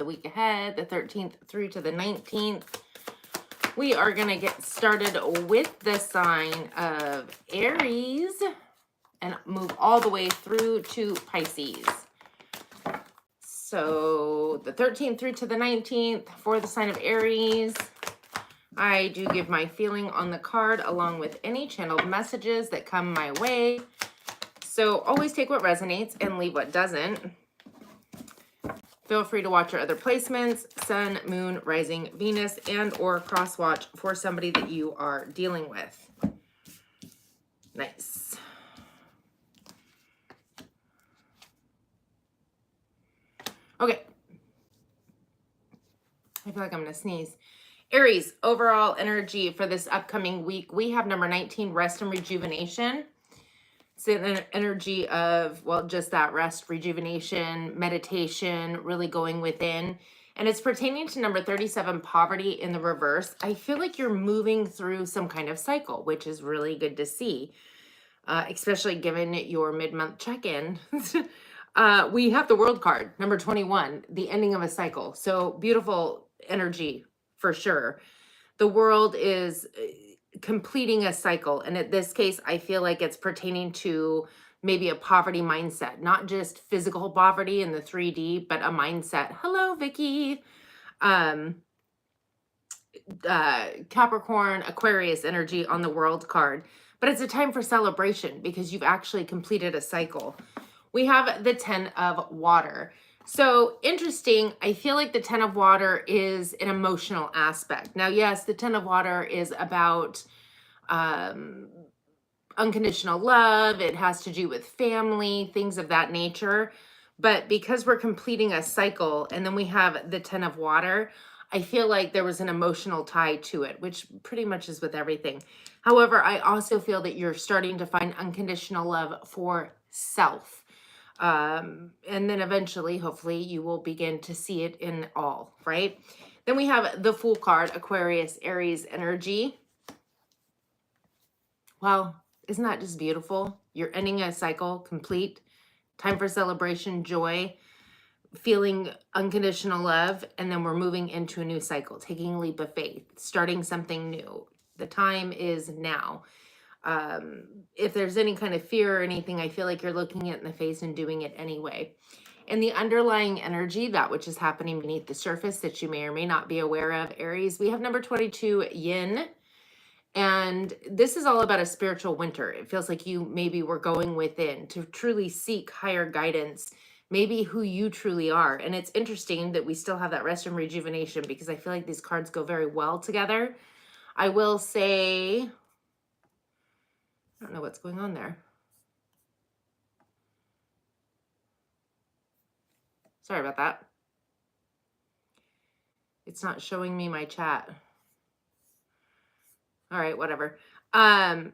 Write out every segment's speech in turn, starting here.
the week ahead, the 13th through to the 19th. We are going to get started with the sign of Aries and move all the way through to Pisces. So the 13th through to the 19th for the sign of Aries. I do give my feeling on the card along with any channeled messages that come my way. So always take what resonates and leave what doesn't. Feel free to watch your other placements, Sun, Moon, Rising, Venus, and or cross watch for somebody that you are dealing with. Nice. Okay. I feel like I'm going to sneeze. Aries, overall energy for this upcoming week. We have number 19, rest and rejuvenation. It's an energy of, well, just that rest, rejuvenation, meditation, really going within. And it's pertaining to number 37, poverty in the reverse. I feel like you're moving through some kind of cycle, which is really good to see, especially given your mid-month check-in. We have the world card, number 21, the ending of a cycle. So beautiful energy for sure. The world is completing a cycle. And in this case, I feel like it's pertaining to maybe a poverty mindset, not just physical poverty in the 3D, but a mindset. Hello, Vicky. Capricorn, Aquarius energy on the world card. But it's a time for celebration because you've actually completed a cycle. We have the 10 of water. So interesting, I feel like the 10 of water is an emotional aspect. Now, yes, the 10 of water is about unconditional love. It has to do with family, things of that nature. But because we're completing a cycle and then we have the 10 of water, I feel like there was an emotional tie to it, which pretty much is with everything. However, I also feel that you're starting to find unconditional love for self. And then eventually, hopefully, you will begin to see it in all, right? Then we have the Fool card, Aquarius, Aries energy. Wow, isn't that just beautiful? You're ending a cycle, complete, time for celebration, joy, feeling unconditional love, and then we're moving into a new cycle, taking a leap of faith, starting something new. The time is now. If there's any kind of fear or anything, I feel like you're looking it in the face and doing it anyway. And the underlying energy, that which is happening beneath the surface that you may or may not be aware of, Aries, we have number 22, yin. And this is all about a spiritual winter. It feels like you maybe were going within to truly seek higher guidance, maybe who you truly are. And it's interesting that we still have that rest and rejuvenation because I feel like these cards go very well together. I will say, I don't know what's going on there. Sorry about that. It's not showing me my chat. All right, whatever. Yin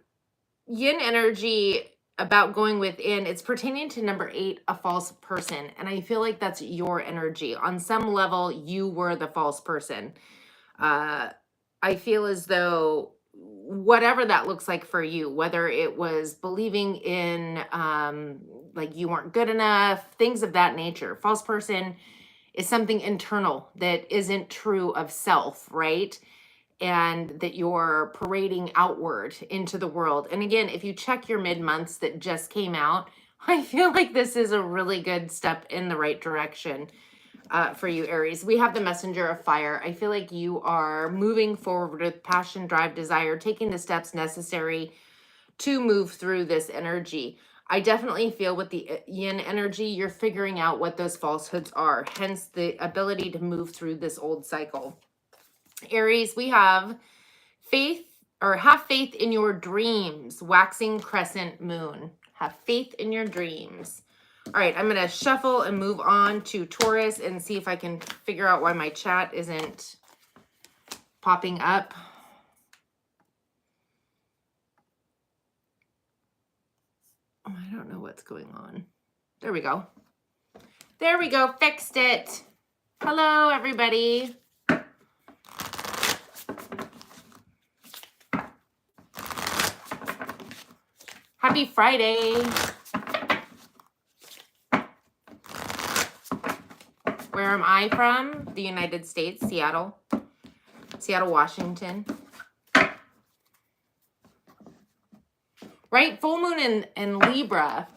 energy about going within, it's pertaining to number 8, a false person. And I feel like that's your energy. On some level, you were the false person. I feel as though whatever that looks like for you, whether it was believing in like you weren't good enough, things of that nature. False person is something internal that isn't true of self, right? And that you're parading outward into the world. And again, if you check your mid-months that just came out, I feel like this is a really good step in the right direction for you, Aries. We have the messenger of fire. I feel like you are moving forward with passion, drive, desire, taking the steps necessary to move through this energy. I definitely feel with the yin energy, you're figuring out what those falsehoods are, hence the ability to move through this old cycle. Aries, we have faith, or have faith in your dreams, waxing crescent moon. Have faith in your dreams. All right, I'm going to shuffle and move on to Taurus and see if I can figure out why my chat isn't popping up. Oh, I don't know what's going on. There we go. There we go. Fixed it. Hello, everybody. Happy Friday. Where Where am I from? The United States, Seattle, Washington. Right? Full moon in Libra.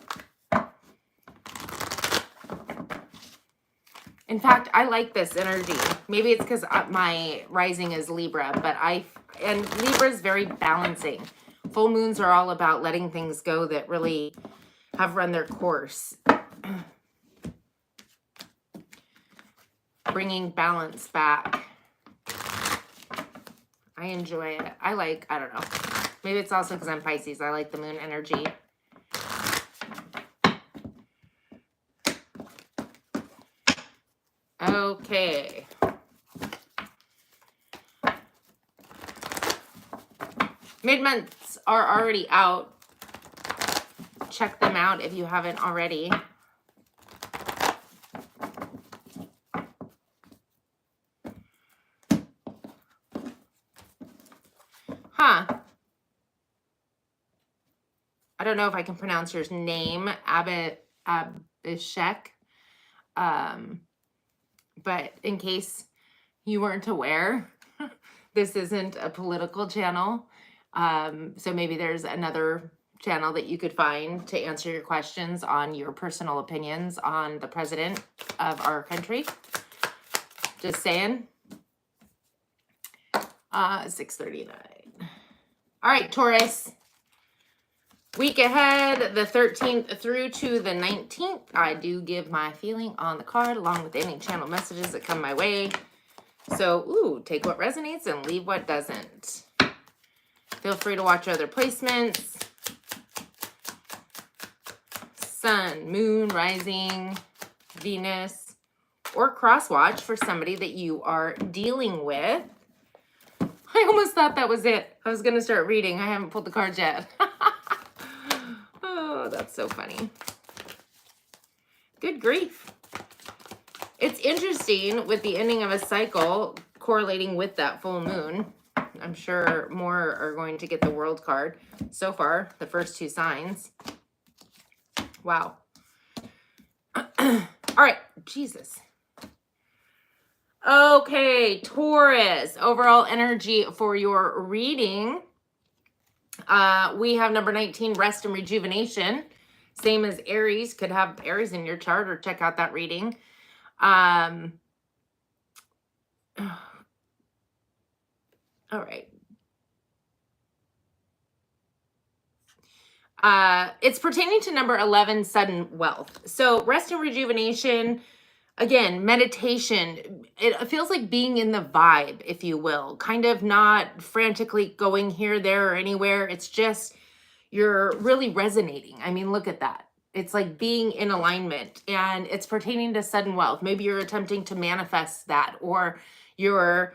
In fact, I like this energy. Maybe it's because my rising is Libra, and Libra is very balancing. Full moons are all about letting things go that really have run their course. Bringing balance back. I enjoy it. I don't know. Maybe it's also because I'm Pisces. I like the moon energy. Okay. Mid-months are already out. Check them out if you haven't already. Huh. I don't know if I can pronounce your name, Abhishek. But in case you weren't aware, this isn't a political channel. So maybe there's another channel that you could find to answer your questions on your personal opinions on the president of our country. Just saying. 6:39. All right, Taurus. Week ahead, the 13th through to the 19th. I do give my feeling on the card along with any channel messages that come my way. So, take what resonates and leave what doesn't. Feel free to watch other placements. Sun, moon, rising, Venus, or cross watch for somebody that you are dealing with. I almost thought that was it. I was going to start reading. I haven't pulled the cards yet. Oh, that's so funny. Good grief. It's interesting with the ending of a cycle correlating with that full moon. I'm sure more are going to get the World card. So far, the first two signs. Wow. All right. Jesus. Okay, Taurus. Overall energy for your reading. We have number 19, rest and rejuvenation. Same as Aries. Could have Aries in your chart or check out that reading. All right. It's pertaining to number 11, sudden wealth. So rest and rejuvenation, again, meditation. It feels like being in the vibe, if you will, kind of not frantically going here, there, or anywhere. It's just you're really resonating. I mean, look at that. It's like being in alignment, and it's pertaining to sudden wealth. Maybe you're attempting to manifest that, or your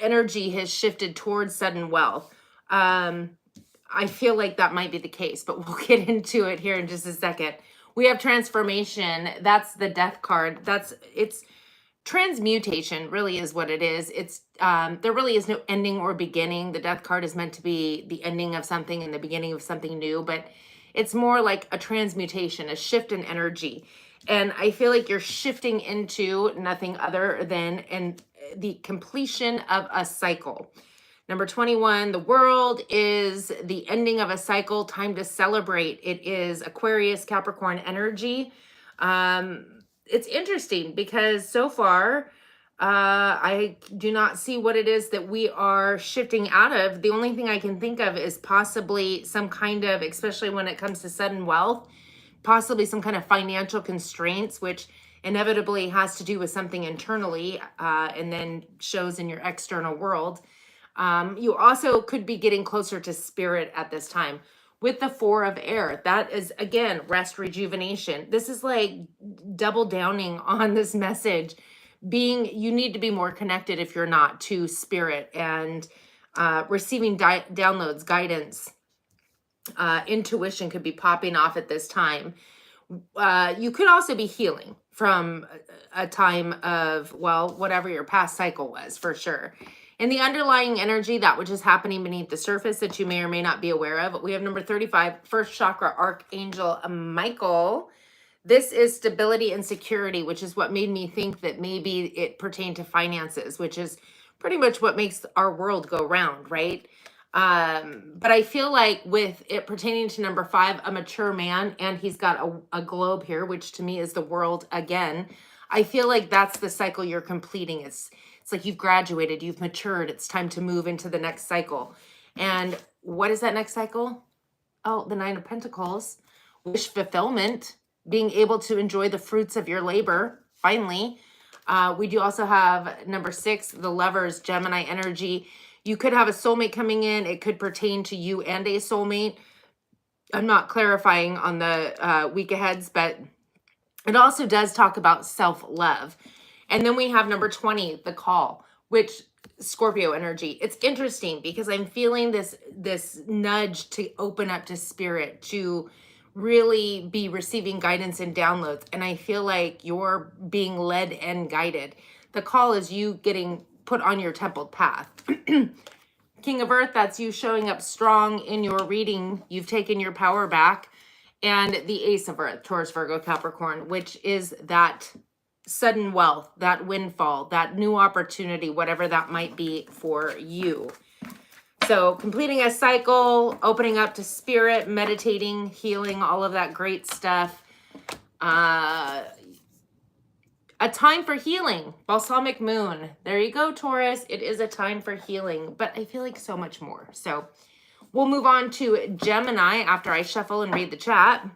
energy has shifted towards sudden wealth. I feel like that might be the case, but we'll get into it here in just a second. We have transformation. That's the death card. It's transmutation, really is what it is. It's there really is no ending or beginning. The death card is meant to be the ending of something and the beginning of something new, but it's more like a transmutation, a shift in energy. And I feel like you're shifting into nothing other than the completion of a cycle. Number 21, the world is the ending of a cycle, time to celebrate. It is Aquarius, Capricorn energy. It's interesting because so far, I do not see what it is that we are shifting out of. The only thing I can think of is possibly some kind of, especially when it comes to sudden wealth, possibly some kind of financial constraints, which inevitably has to do with something internally and then shows in your external world. You also could be getting closer to spirit at this time with the 4 of air. That is, again, rest, rejuvenation. This is like double downing on this message. You need to be more connected if you're not to spirit and receiving downloads, guidance, intuition could be popping off at this time. You could also be healing from a time of, well, whatever your past cycle was, for sure. And the underlying energy, that which is happening beneath the surface that you may or may not be aware of. We have number 35, first chakra, Archangel Michael. This is stability and security, which is what made me think that maybe it pertained to finances, which is pretty much what makes our world go round, right? But I feel like with it pertaining to number 5, a mature man, and he's got a globe here, which to me is the world again. I feel like that's the cycle you're completing. It's like you've graduated, you've matured. It's time to move into the next cycle. And what is that next cycle? Oh, the 9 of Pentacles, wish fulfillment, being able to enjoy the fruits of your labor, finally. We do also have number 6, the Lovers, Gemini energy. You could have a soulmate coming in. It could pertain to you and a soulmate. I'm not clarifying on the week aheads, but it also does talk about self-love. And then we have number 20, the Call, which Scorpio energy. It's interesting because I'm feeling this nudge to open up to spirit, to really be receiving guidance and downloads. And I feel like you're being led and guided. The Call is you getting put on your templed path. King of Earth, that's you showing up strong in your reading. You've taken your power back. And the Ace of Earth, Taurus, Virgo, Capricorn, which is that sudden wealth, that windfall, that new opportunity, whatever that might be for you. So completing a cycle, opening up to spirit, meditating, healing, all of that great stuff. A time for healing, balsamic moon. There you go, Taurus. It is a time for healing, but I feel like so much more. So we'll move on to Gemini after I shuffle and read the chat.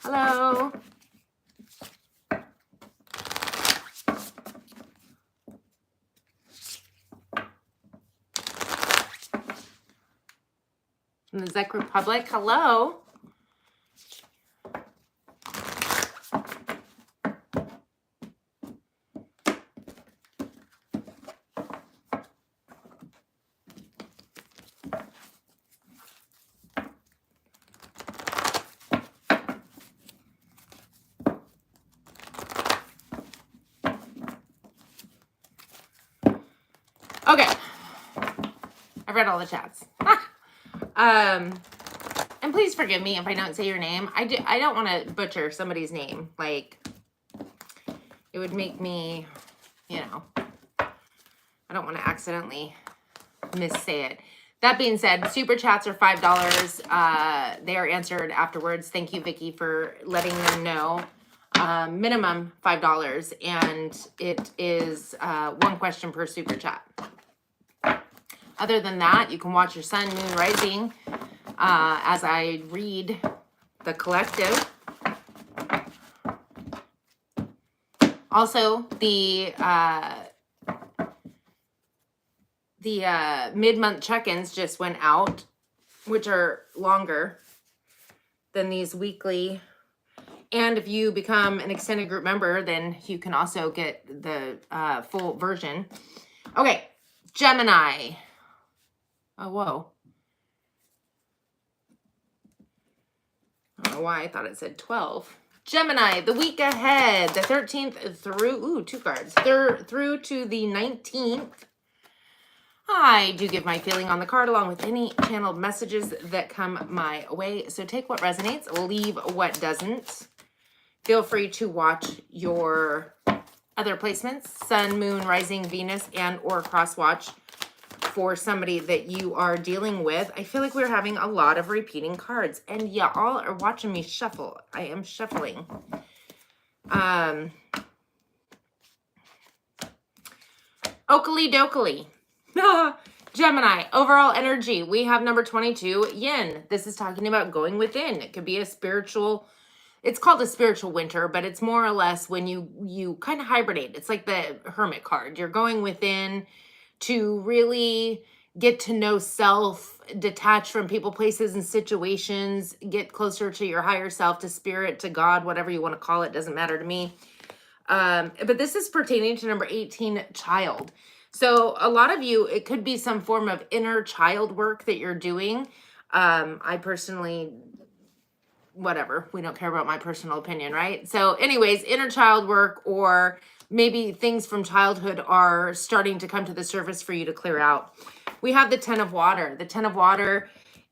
Hello. From the Czech Republic, hello. Okay, I've read all the chats. And please forgive me if I don't say your name. I don't want to butcher somebody's name. Like, it would make me, you know, I don't want to accidentally missay it. That being said, super chats are $5. They are answered afterwards. Thank you, Vicky, for letting them know. Minimum $5, and it is 1 question per super chat. Other than that, you can watch your sun, moon, rising as I read the collective. Also, the mid-month check-ins just went out, which are longer than these weekly. And if you become an extended group member, then you can also get the full version. Okay, Gemini. Oh, whoa. I don't know why I thought it said 12. Gemini, the week ahead, the 13th through, 2 cards, through to the 19th. I do give my feeling on the card along with any channeled messages that come my way. So take what resonates, leave what doesn't. Feel free to watch your other placements, sun, moon, rising, Venus, and or cross watch for somebody that you are dealing with. I feel like we're having a lot of repeating cards, and y'all are watching me shuffle. I am shuffling. Oakley dokley. Gemini, overall energy. We have number 22, yin. This is talking about going within. It could be a spiritual, it's called a spiritual winter, but it's more or less when you kind of hibernate. It's like the hermit card. You're going within to really get to know self, detach from people, places, and situations, get closer to your higher self, to spirit, to God, whatever you want to call it, doesn't matter to me. But this is pertaining to number 18, child. So a lot of you, it could be some form of inner child work that you're doing. I personally, whatever, we don't care about my personal opinion, right? So anyways, inner child work, or maybe things from childhood are starting to come to the surface for you to clear out. We have the 10 of water. The 10 of water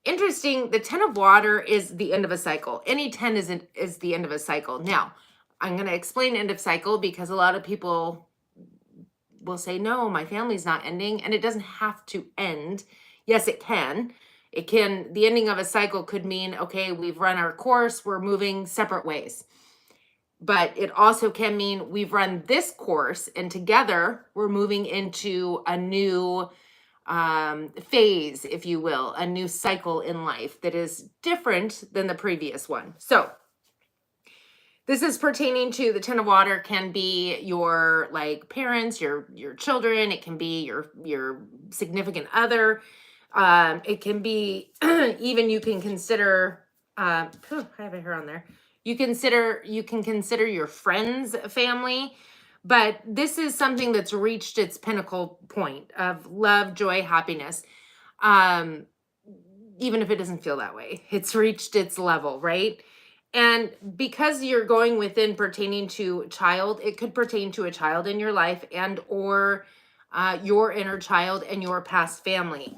Interesting, the 10 of water is the end of a cycle. Any 10 is the end of a cycle. Now, I'm going to explain end of cycle because a lot of people will say, no, my family's not ending, and it doesn't have to end. Yes, it can. It can, the ending of a cycle could mean, okay, we've run our course, we're moving separate ways. But it also can mean we've run this course and together we're moving into a new phase, if you will, a new cycle in life that is different than the previous one. So this is pertaining to the 10 of water, can be your like parents, your children. It can be your significant other. It can be even you can consider, I have a hair on there. You can consider your friends, family, but this is something that's reached its pinnacle point of love, joy, happiness. Even if it doesn't feel that way, it's reached its level, right? And because you're going within pertaining to child, it could pertain to a child in your life and or your inner child and your past family.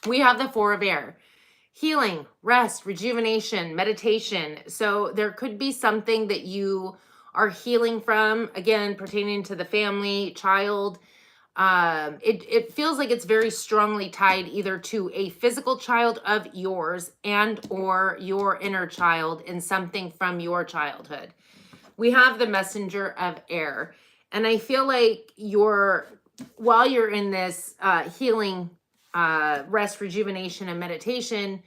We have the 4 of air. Healing, rest, rejuvenation, meditation. So there could be something that you are healing from, again, pertaining to the family, child. It feels like it's very strongly tied either to a physical child of yours and or your inner child in something from your childhood. We have the messenger of air. And I feel like while you're in this healing, rest, rejuvenation, and meditation,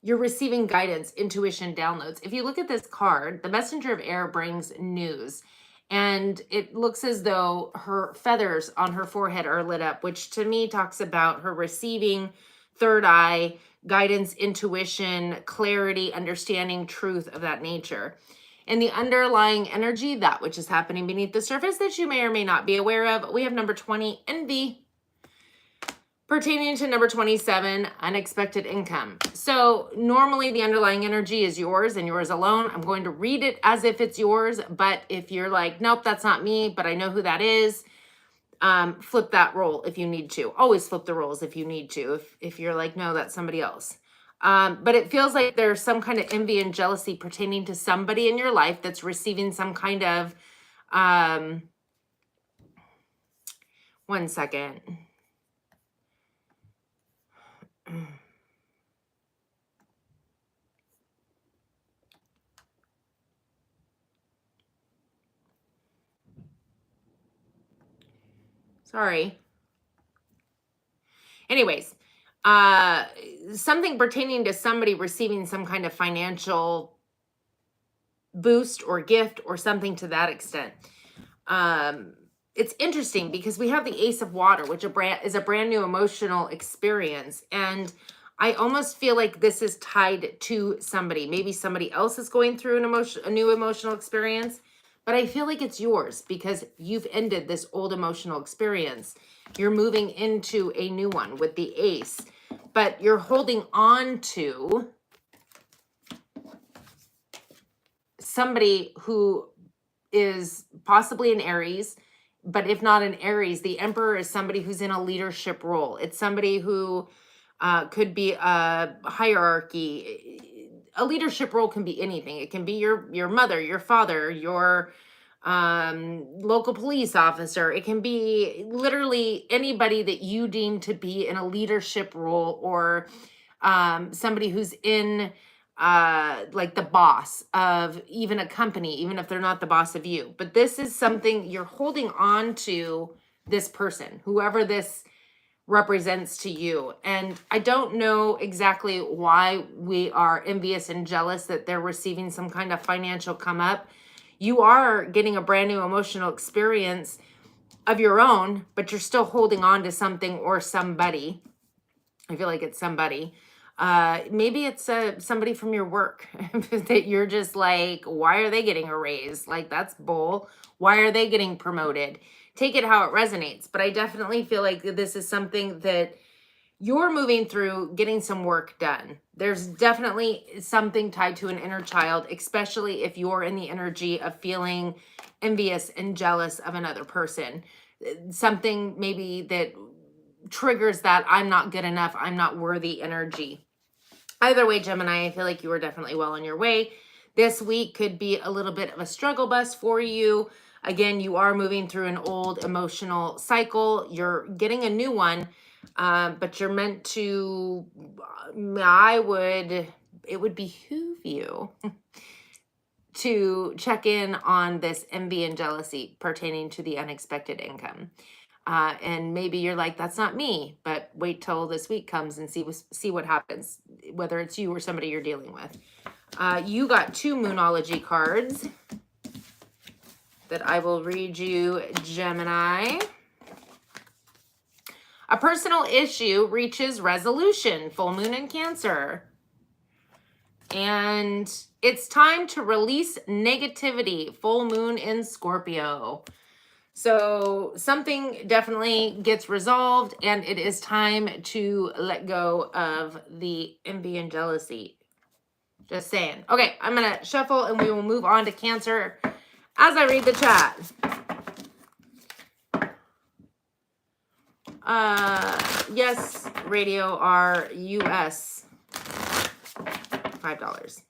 you're receiving guidance, intuition, downloads. If you look at this card, the messenger of air brings news. And it looks as though her feathers on her forehead are lit up, which to me talks about her receiving third eye, guidance, intuition, clarity, understanding, truth of that nature. And the underlying energy, that which is happening beneath the surface that you may or may not be aware of, we have number 20, envy. Pertaining to number 27, unexpected income. So normally the underlying energy is yours and yours alone. I'm going to read it as if it's yours, but if you're like, nope, that's not me, but I know who that is, flip that role if you need to. Always flip the roles if you need to, if you're like, no, that's somebody else. But it feels like there's some kind of envy and jealousy pertaining to somebody in your life that's receiving some kind of, one second. Sorry. Anyways, something pertaining to somebody receiving some kind of financial boost or gift or something to that extent. It's interesting because we have the Ace of Water, which is a brand new emotional experience. And I almost feel like this is tied to somebody. Maybe somebody else is going through a new emotional experience, but I feel like it's yours because you've ended this old emotional experience. You're moving into a new one with the Ace, but you're holding on to somebody who is possibly an Aries, but if not an Aries, the Emperor is somebody who's in a leadership role. It's somebody who could be a hierarchy. A leadership role can be anything. It can be your mother, your father, your local police officer. It can be literally anybody that you deem to be in a leadership role, or somebody who's in like the boss of even a company, even if they're not the boss of you. But this is something you're holding on to, this person, whoever this represents to you. And I don't know exactly why we are envious and jealous that they're receiving some kind of financial come up. You are getting a brand new emotional experience of your own, but you're still holding on to something or somebody. I feel like it's somebody. Maybe it's somebody from your work that you're just like, why are they getting a raise? Like, that's bull. Why are they getting promoted? Take it how it resonates. But I definitely feel like this is something that you're moving through, getting some work done. There's definitely something tied to an inner child, especially if you're in the energy of feeling envious and jealous of another person. Something maybe that triggers that I'm not good enough, I'm not worthy energy. Either way, Gemini, I feel like you are definitely well on your way. This week could be a little bit of a struggle bus for you. Again, you are moving through an old emotional cycle. You're getting a new one, but you're meant to, it would behoove you to check in on this envy and jealousy pertaining to the unexpected income. And maybe you're like, that's not me, but wait till this week comes and see what happens, whether it's you or somebody you're dealing with. You got 2 Moonology cards that I will read you, Gemini. A personal issue reaches resolution, full moon in Cancer. And it's time to release negativity, full moon in Scorpio. So something definitely gets resolved, and it is time to let go of the envy and jealousy. Just saying. Okay, I'm going to shuffle, and we will move on to Cancer as I read the chat. Yes, radio are US $5.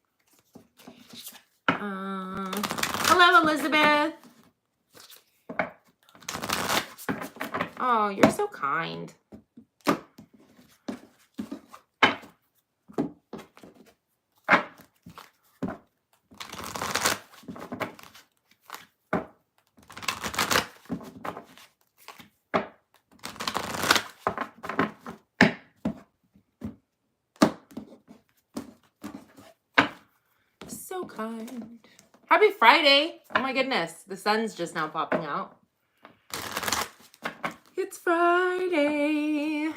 Hello, Elizabeth. Oh, you're so kind. So kind. Happy Friday. Oh my goodness. The sun's just now popping out. It's Friday.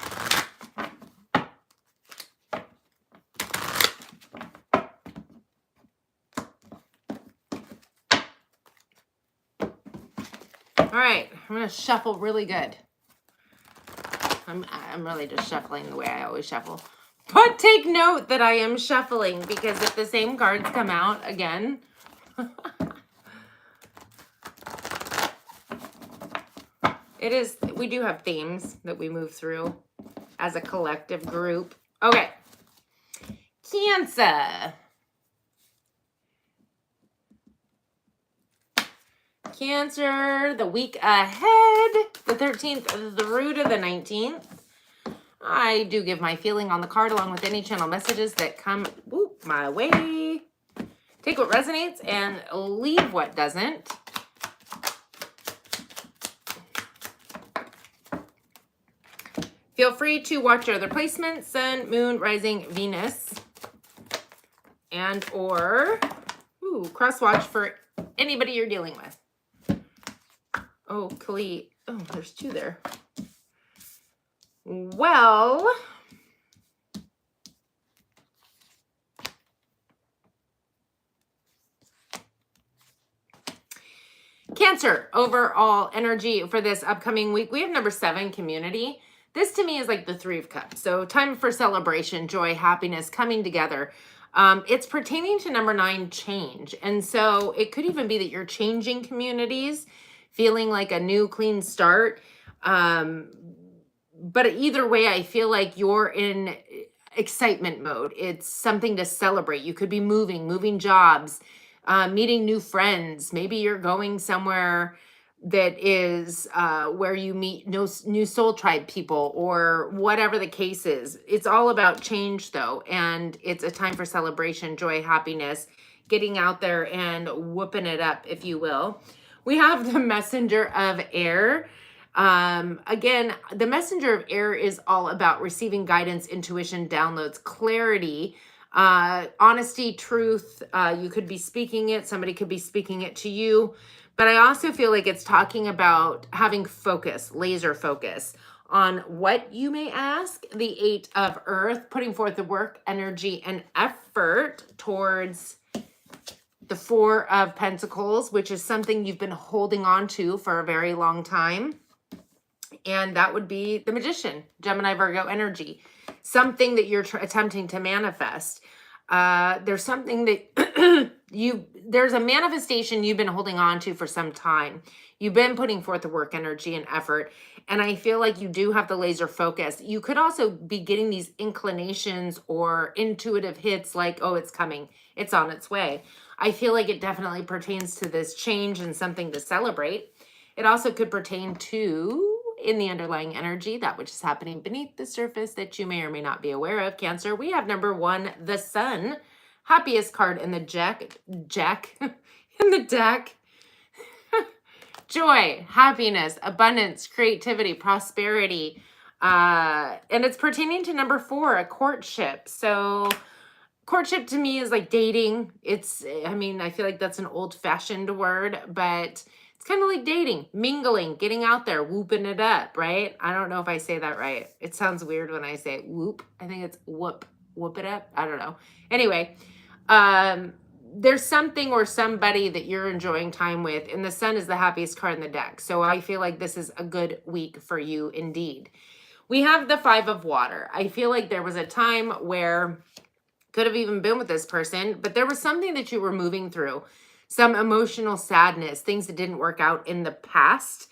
All right, I'm gonna shuffle really good. I'm really just shuffling the way I always shuffle. But take note that I am shuffling, because if the same cards come out again, we do have themes that we move through as a collective group. Okay. Cancer. Cancer, the week ahead, the 13th through to the 19th. I do give my feeling on the card along with any channel messages that come my way. Take what resonates and leave what doesn't. Feel free to watch your other placements, Sun, Moon, Rising, Venus, and or cross watch for anybody you're dealing with. Oh, Kali. Oh, there's 2 there. Well, Cancer, overall energy for this upcoming week. We have number 7, community. This to me is like the 3 of Cups. So time for celebration, joy, happiness, coming together. It's pertaining to number 9, change. And so it could even be that you're changing communities, feeling like a new clean start. But either way, I feel like you're in excitement mode. It's something to celebrate. You could be moving jobs, meeting new friends. Maybe you're going somewhere that is where you meet new soul tribe people, or whatever the case is. It's all about change though. And it's a time for celebration, joy, happiness, getting out there and whooping it up, if you will. We have the messenger of air. Again, the messenger of air is all about receiving guidance, intuition, downloads, clarity, honesty, truth. You could be speaking it. Somebody could be speaking it to you. But I also feel like it's talking about having focus, laser focus on what you may ask. The 8 of Earth, putting forth the work, energy, and effort towards the 4 of Pentacles, which is something you've been holding on to for a very long time. And that would be the Magician, Gemini, Virgo energy. Something that you're attempting to manifest. There's something that there's a manifestation you've been holding on to for some time. You've been putting forth the work, energy, and effort. And I feel like you do have the laser focus. You could also be getting these inclinations or intuitive hits like, oh, it's coming. It's on its way. I feel like it definitely pertains to this change and something to celebrate. It also could pertain to, in the underlying energy, that which is happening beneath the surface that you may or may not be aware of. Cancer, we have number 1, the Sun. Happiest card in the in the deck. Joy, happiness, abundance, creativity, prosperity. And it's pertaining to number 4, a courtship. So courtship to me is like dating. I mean, I feel like that's an old-fashioned word, but it's kind of like dating, mingling, getting out there, whooping it up, right? I don't know if I say that right. It sounds weird when I say whoop. I think it's whoop it up. I don't know. Anyway, there's something or somebody that you're enjoying time with, and the Sun is the happiest card in the deck. So I feel like this is a good week for you indeed. We have the 5 of water. I feel like there was a time where could have even been with this person, but there was something that you were moving through, some emotional sadness, things that didn't work out in the past,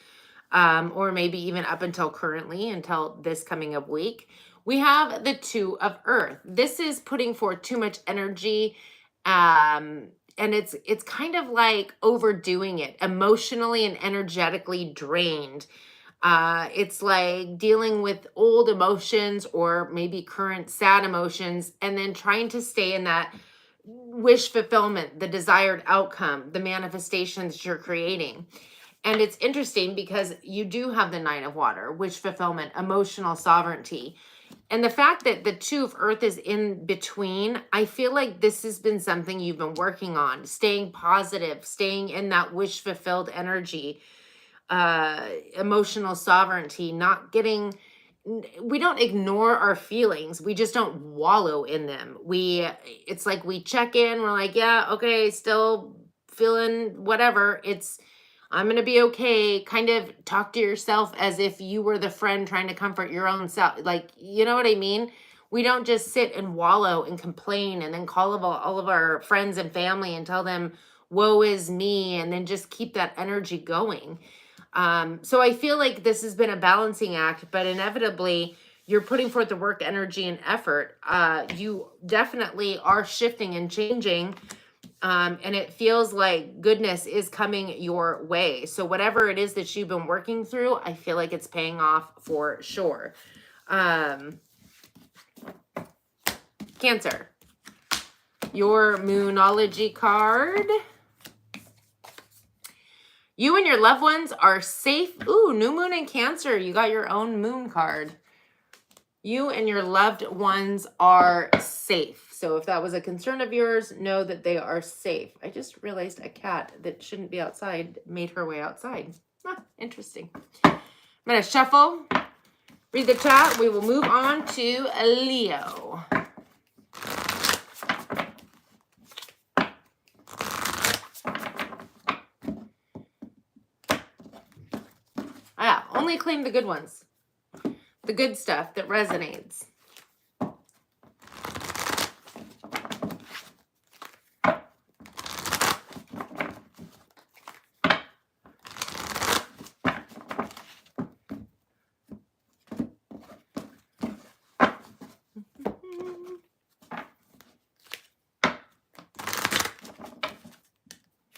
or maybe even up until currently, until this coming up week. We have the 2 of Earth. This is putting forth too much energy, and it's kind of like overdoing it, emotionally and energetically drained. It's like dealing with old emotions or maybe current sad emotions, and then trying to stay in that wish fulfillment, the desired outcome, the manifestations you're creating. And it's interesting because you do have the 9 of water, wish fulfillment, emotional sovereignty. And the fact that the 2 of Earth is in between, I feel like this has been something you've been working on, staying positive, staying in that wish fulfilled energy, emotional sovereignty, we don't ignore our feelings. We just don't wallow in them. It's like we check in, we're like, yeah, okay, still feeling whatever. I'm going to be okay. Kind of talk to yourself as if you were the friend trying to comfort your own self. Like, you know what I mean? We don't just sit and wallow and complain and then call all of our friends and family and tell them, woe is me, and then just keep that energy going. So I feel like this has been a balancing act, but inevitably you're putting forth the work, energy, and effort. You definitely are shifting and changing. And it feels like goodness is coming your way. So whatever it is that you've been working through, I feel like it's paying off for sure. Cancer, your Moonology card. You and your loved ones are safe. Ooh, new moon in Cancer. You got your own moon card. You and your loved ones are safe. So if that was a concern of yours, know that they are safe. I just realized a cat that shouldn't be outside made her way outside. Interesting. I'm going to shuffle, read the chat. We will move on to Leo. Only claim the good ones. The good stuff that resonates.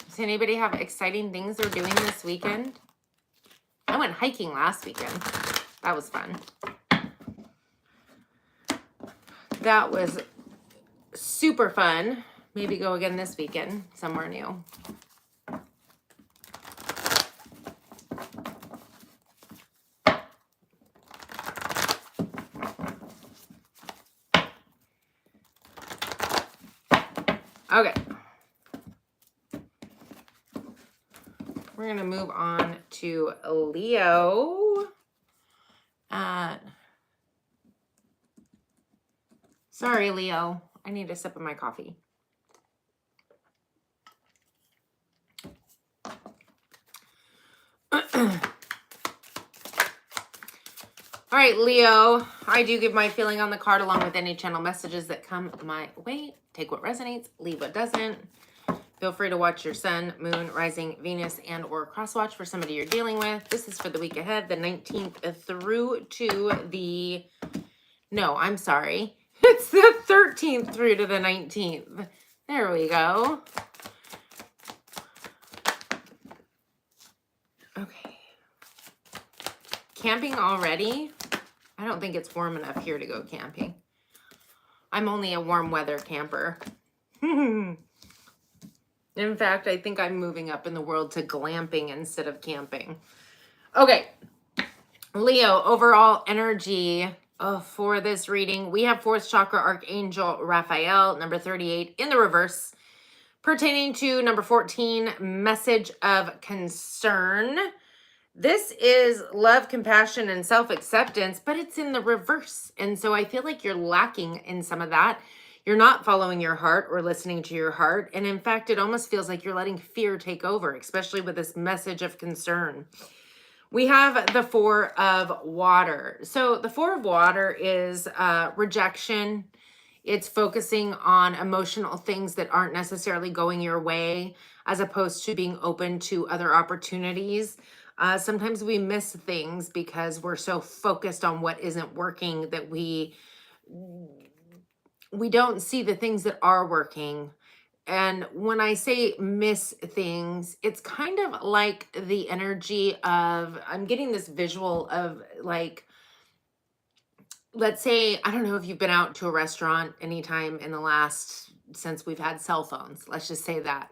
Does anybody have exciting things they're doing this weekend? I went hiking last weekend. That was fun. That was super fun. Maybe go again this weekend, somewhere new. Okay. We're going to move on to Leo. Sorry, Leo. I need a sip of my coffee. All right, Leo. I do give my feeling on the card along with any channel messages that come my way. Take what resonates, leave what doesn't. Feel free to watch your sun, moon, rising, Venus, and or cross watch for somebody you're dealing with. This is for the week ahead, the 19th through to the, no, I'm sorry. It's the 13th through to the 19th. There we go. Okay. Camping already? I don't think it's warm enough here to go camping. I'm only a warm weather camper. In fact, I think I'm moving up in the world to glamping instead of camping. Okay. Leo, overall energy for this reading. We have 4th chakra archangel Raphael, number 38 in the reverse, pertaining to number 14, message of concern. This is love, compassion, and self-acceptance, but it's in the reverse. And so I feel like you're lacking in some of that. You're not following your heart or listening to your heart. And in fact, it almost feels like you're letting fear take over, especially with this message of concern. We have the 4 of water. So the 4 of water is rejection. It's focusing on emotional things that aren't necessarily going your way, as opposed to being open to other opportunities. Sometimes we miss things because we're so focused on what isn't working that we don't see the things that are working. And when I say miss things, it's kind of like the energy of, I'm getting this visual of like, let's say, I don't know if you've been out to a restaurant anytime in the last, since we've had cell phones, let's just say that.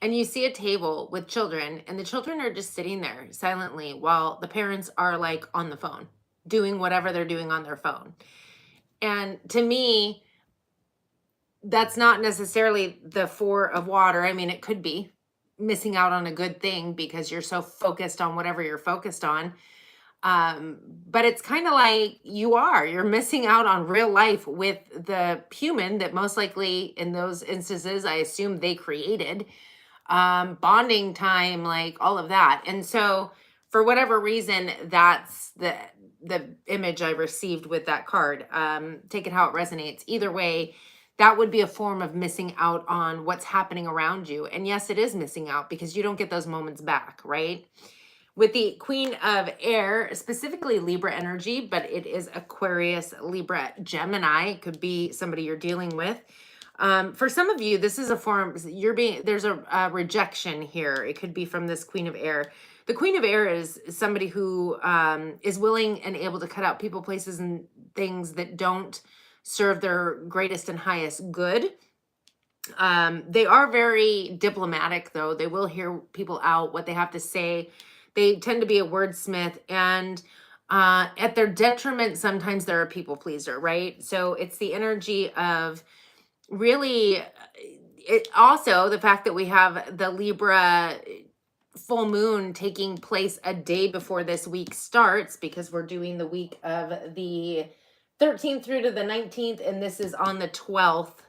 And you see a table with children, and the children are just sitting there silently while the parents are like on the phone, doing whatever they're doing on their phone. And to me, that's not necessarily the 4 of water. I mean, it could be missing out on a good thing because you're so focused on whatever you're focused on. But it's kind of like you're missing out on real life with the human that most likely in those instances, I assume they created, bonding time, like all of that. And so for whatever reason, that's the image I received with that card. Take it how it resonates. Either way, that would be a form of missing out on what's happening around you. And yes, it is missing out because you don't get those moments back, right? With the Queen of Air, specifically Libra energy, but it is Aquarius, Libra, Gemini. It could be somebody you're dealing with. For some of you, this is a form, there's a rejection here. It could be from this Queen of Air. The Queen of Air is somebody who is willing and able to cut out people, places, and things that don't serve their greatest and highest good. They are very diplomatic, though. They will hear people out, what they have to say. They tend to be a wordsmith, and at their detriment, sometimes they're a people pleaser, right? So it's the energy of really, it also the fact that we have the Libra full moon taking place a day before this week starts, because we're doing the week of the 13th through to the 19th, and this is on the 12th.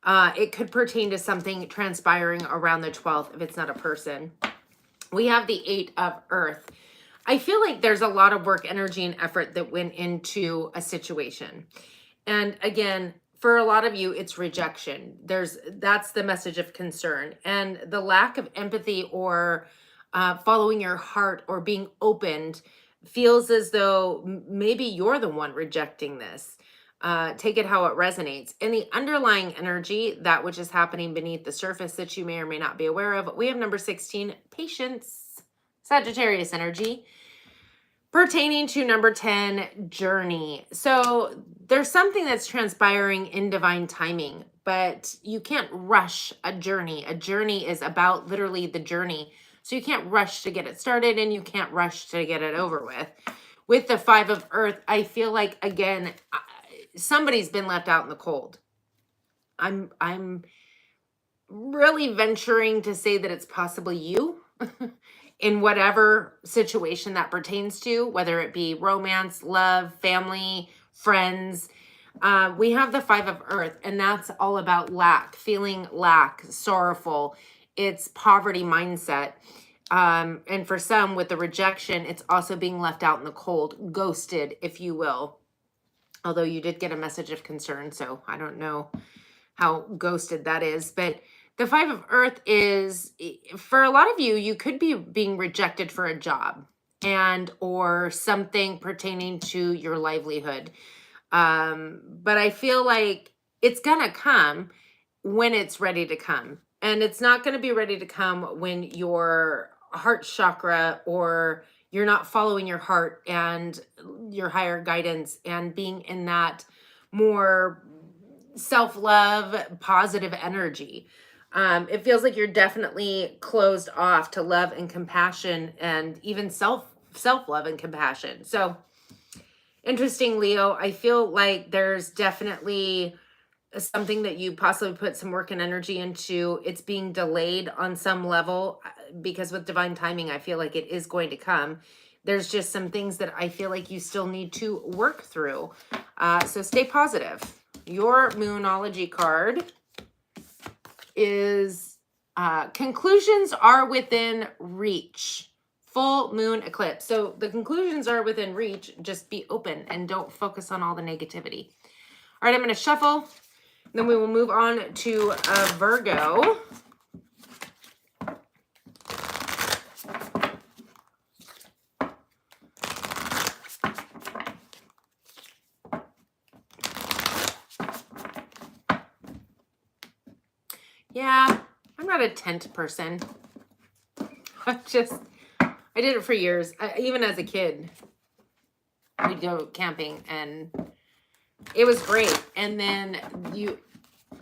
It could pertain to something transpiring around the 12th if it's not a person. We have the 8 of Earth. I feel like there's a lot of work, energy, and effort that went into a situation. And again, for a lot of you, it's rejection. That's the message of concern. And the lack of empathy or following your heart or being opened feels as though maybe you're the one rejecting this. Take it how it resonates. And the underlying energy, that which is happening beneath the surface that you may or may not be aware of, we have number 16, patience, Sagittarius energy, pertaining to number 10, journey. So there's something that's transpiring in divine timing, but you can't rush a journey. A journey is about literally the journey. So you can't rush to get it started, and you can't rush to get it over with. With the 5 of Earth, I feel like, again, somebody's been left out in the cold. I'm really venturing to say that it's possibly you in whatever situation that pertains to, whether it be romance, love, family, friends. We have the 5 of Earth, and that's all about lack, feeling lack, sorrowful. It's poverty mindset. And for some, with the rejection, it's also being left out in the cold, ghosted, if you will. Although you did get a message of concern, so I don't know how ghosted that is. But The Five of Earth is, for a lot of you, you could be being rejected for a job and or something pertaining to your livelihood. But I feel like it's gonna come when it's ready to come. And it's not gonna be ready to come when your heart chakra or you're not following your heart and your higher guidance and being in that more self-love, positive energy. It feels like you're definitely closed off to love and compassion and even self-love and compassion. So interesting, Leo. I feel like there's definitely something that you possibly put some work and energy into. It's being delayed on some level because with divine timing, I feel like it is going to come. There's just some things that I feel like you still need to work through. So stay positive. Your Moonology card is conclusions are within reach. Full moon eclipse. So the conclusions are within reach. Just be open and don't focus on all the negativity. All right, I'm going to shuffle. Then we will move on to Virgo. Yeah, I'm not a tent person. I did it for years. Even as a kid, we'd go camping and it was great. And then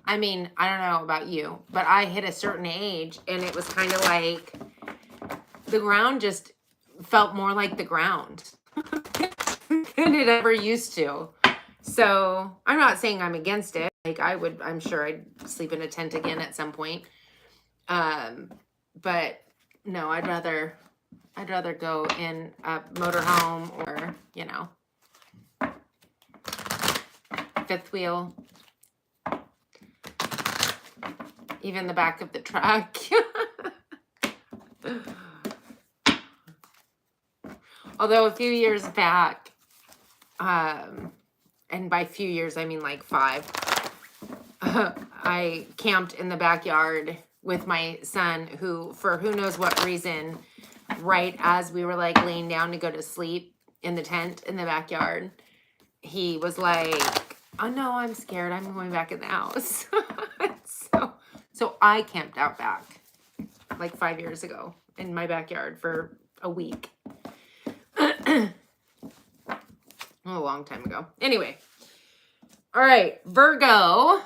I mean, I don't know about you, but I hit a certain age and it was kind of like the ground just felt more like the ground than it ever used to. So I'm not saying I'm against it. Like I'm sure I'd sleep in a tent again at some point. But no, I'd rather go in a motorhome or, you know, fifth wheel, even the back of the truck. Although a few years back, and by few years, I mean like 5, I camped in the backyard with my son who, for who knows what reason, right as we were like laying down to go to sleep in the tent in the backyard, he was like, oh no, I'm scared. I'm going back in the house. So I camped out back like 5 years ago in my backyard for a week. A long time ago. Anyway. All right, Virgo.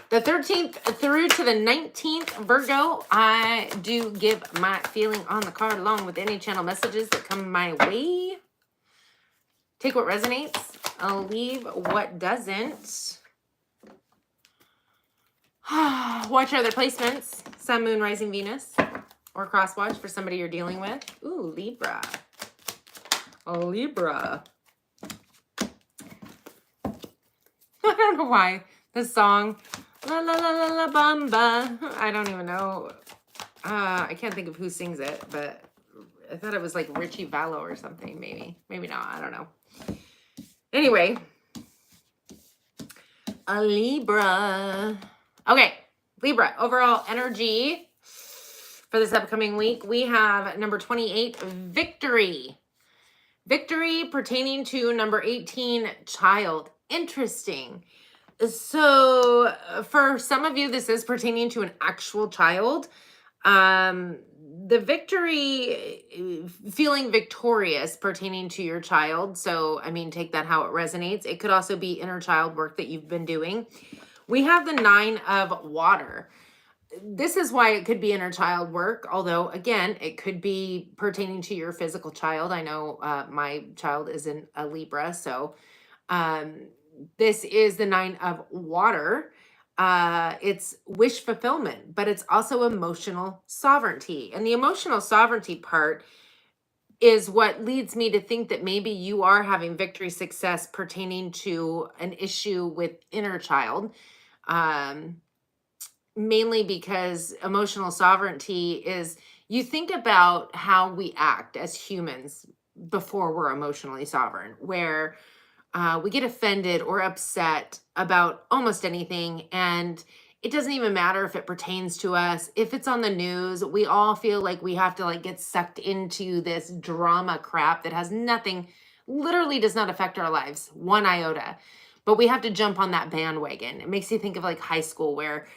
The 13th through to the 19th, Virgo, I do give my feeling on the card along with any channel messages that come my way. Take what resonates. I'll leave what doesn't. Watch other placements. Sun, Moon, Rising, Venus. Or cross watch for somebody you're dealing with. Ooh, Libra. A Libra. I don't know why. This song, La La La La La Bamba. I don't even know. I can't think of who sings it, but I thought it was like Richie Vallow or something, maybe. Maybe not. I don't know. Anyway. A Libra. Okay. Libra. Overall energy for this upcoming week, we have number 28, victory. Victory pertaining to number 18, child. Interesting. So for some of you, this is pertaining to an actual child. The victory, feeling victorious pertaining to your child. So, I mean, take that how it resonates. It could also be inner child work that you've been doing. We have the 9 of water. This is why it could be inner child work, although again, it could be pertaining to your physical child. I know my child is in a Libra, so this is the 9 of water. It's wish fulfillment, but it's also emotional sovereignty. And the emotional sovereignty part is what leads me to think that maybe you are having victory success pertaining to an issue with inner child. Mainly because emotional sovereignty is, you think about how we act as humans before we're emotionally sovereign, where we get offended or upset about almost anything. And it doesn't even matter if it pertains to us. If it's on the news, we all feel like we have to like get sucked into this drama crap that has nothing, literally does not affect our lives one iota. But we have to jump on that bandwagon. It makes you think of like high school where,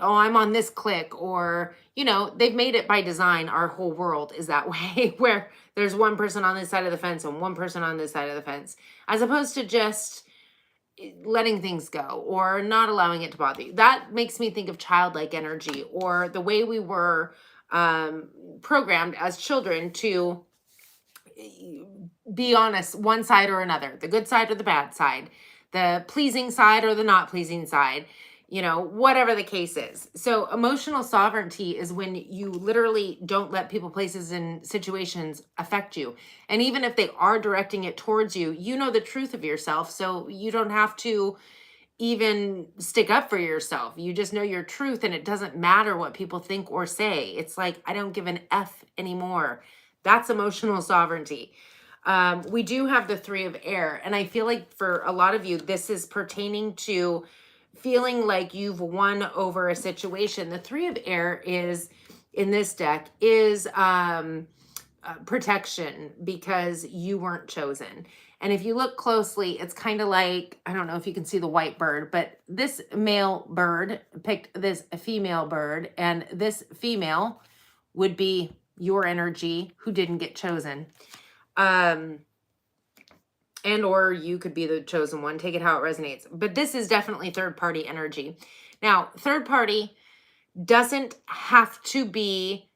oh, I'm on this clique, or, you know, they've made it by design. Our whole world is that way, where there's one person on this side of the fence and one person on this side of the fence, as opposed to just letting things go or not allowing it to bother you. That makes me think of childlike energy, or the way we were programmed as children to be honest, one side or another, the good side or the bad side, the pleasing side or the not pleasing side, you know, whatever the case is. So emotional sovereignty is when you literally don't let people, places, and situations affect you. And even if they are directing it towards you, you know the truth of yourself. So you don't have to even stick up for yourself. You just know your truth, and it doesn't matter what people think or say. It's like, I don't give an F anymore. That's emotional sovereignty. We do have the 3 of air. And I feel like for a lot of you, this is pertaining to feeling like you've won over a situation. The 3 of air is, in this deck, is protection, because you weren't chosen. And if you look closely, it's kind of like, I don't know if you can see the white bird, but this male bird picked this female bird, and this female would be your energy who didn't get chosen. And or you could be the chosen one. Take it how it resonates. But this is definitely third party energy. Now, third party doesn't have to be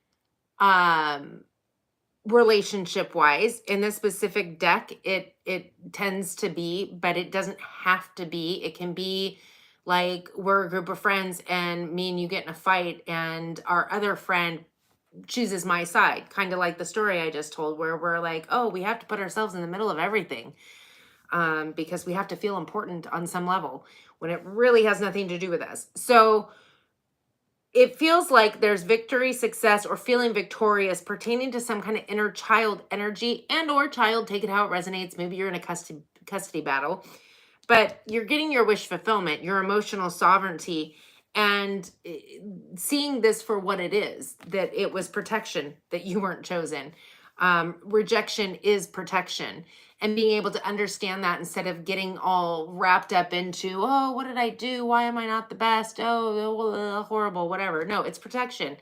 relationship wise. In this specific deck, it tends to be, but it doesn't have to be. It can be like we're a group of friends and me and you get in a fight and our other friend chooses my side, kind of like the story I just told, where we're like, oh, we have to put ourselves in the middle of everything because we have to feel important on some level when it really has nothing to do with us. So it feels like there's victory, success, or feeling victorious pertaining to some kind of inner child energy, and or child, take it how it resonates. Maybe you're in a custody battle, but you're getting your wish fulfillment, your emotional sovereignty, and seeing this for what it is, that it was protection, that you weren't chosen. Rejection is protection. And being able to understand that instead of getting all wrapped up into, oh, what did I do? Why am I not the best? Oh, horrible, whatever. No, it's protection.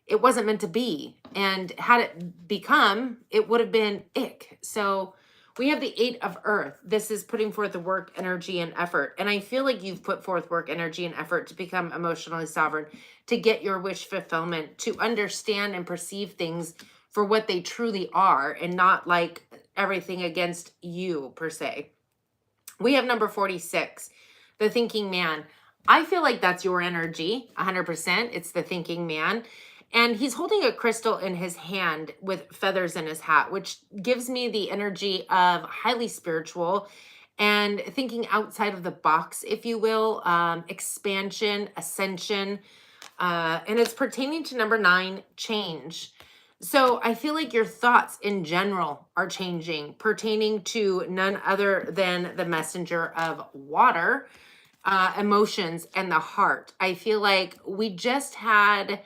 It wasn't meant to be. And had it become, it would have been ick. So we have the 8 of earth. This is putting forth the work, energy, and effort. And I feel like you've put forth work, energy, and effort to become emotionally sovereign, to get your wish fulfillment, to understand and perceive things for what they truly are, and not like everything against you per se. We have number 46, the thinking man. I feel like that's your energy, 100%. It's the thinking man. And he's holding a crystal in his hand with feathers in his hat, which gives me the energy of highly spiritual and thinking outside of the box, if you will, expansion, ascension. And it's pertaining to number 9, change. So I feel like your thoughts in general are changing, pertaining to none other than the messenger of water, emotions, and the heart. I feel like we just had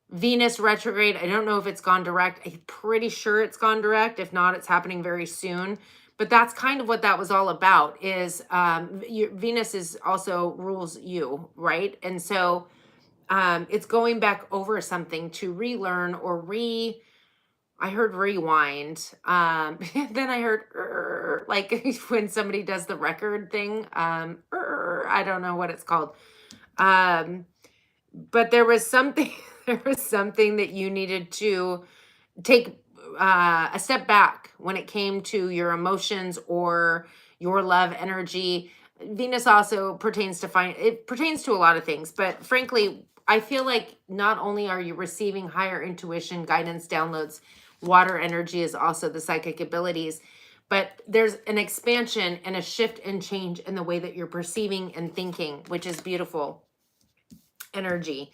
Venus retrograde. I don't know if it's gone direct. I'm pretty sure it's gone direct. If not, it's happening very soon. But that's kind of what that was all about, is Venus is also rules you, right? And so it's going back over something to relearn or I heard rewind. Then I heard like when somebody does the record thing. I don't know what it's called. But there was something, there was something that you needed to take a step back when it came to your emotions or your love energy. Venus also pertains to it pertains to a lot of things, but frankly, I feel like not only are you receiving higher intuition, guidance, downloads, water energy is also the psychic abilities, but there's an expansion and a shift and change in the way that you're perceiving and thinking, which is beautiful energy.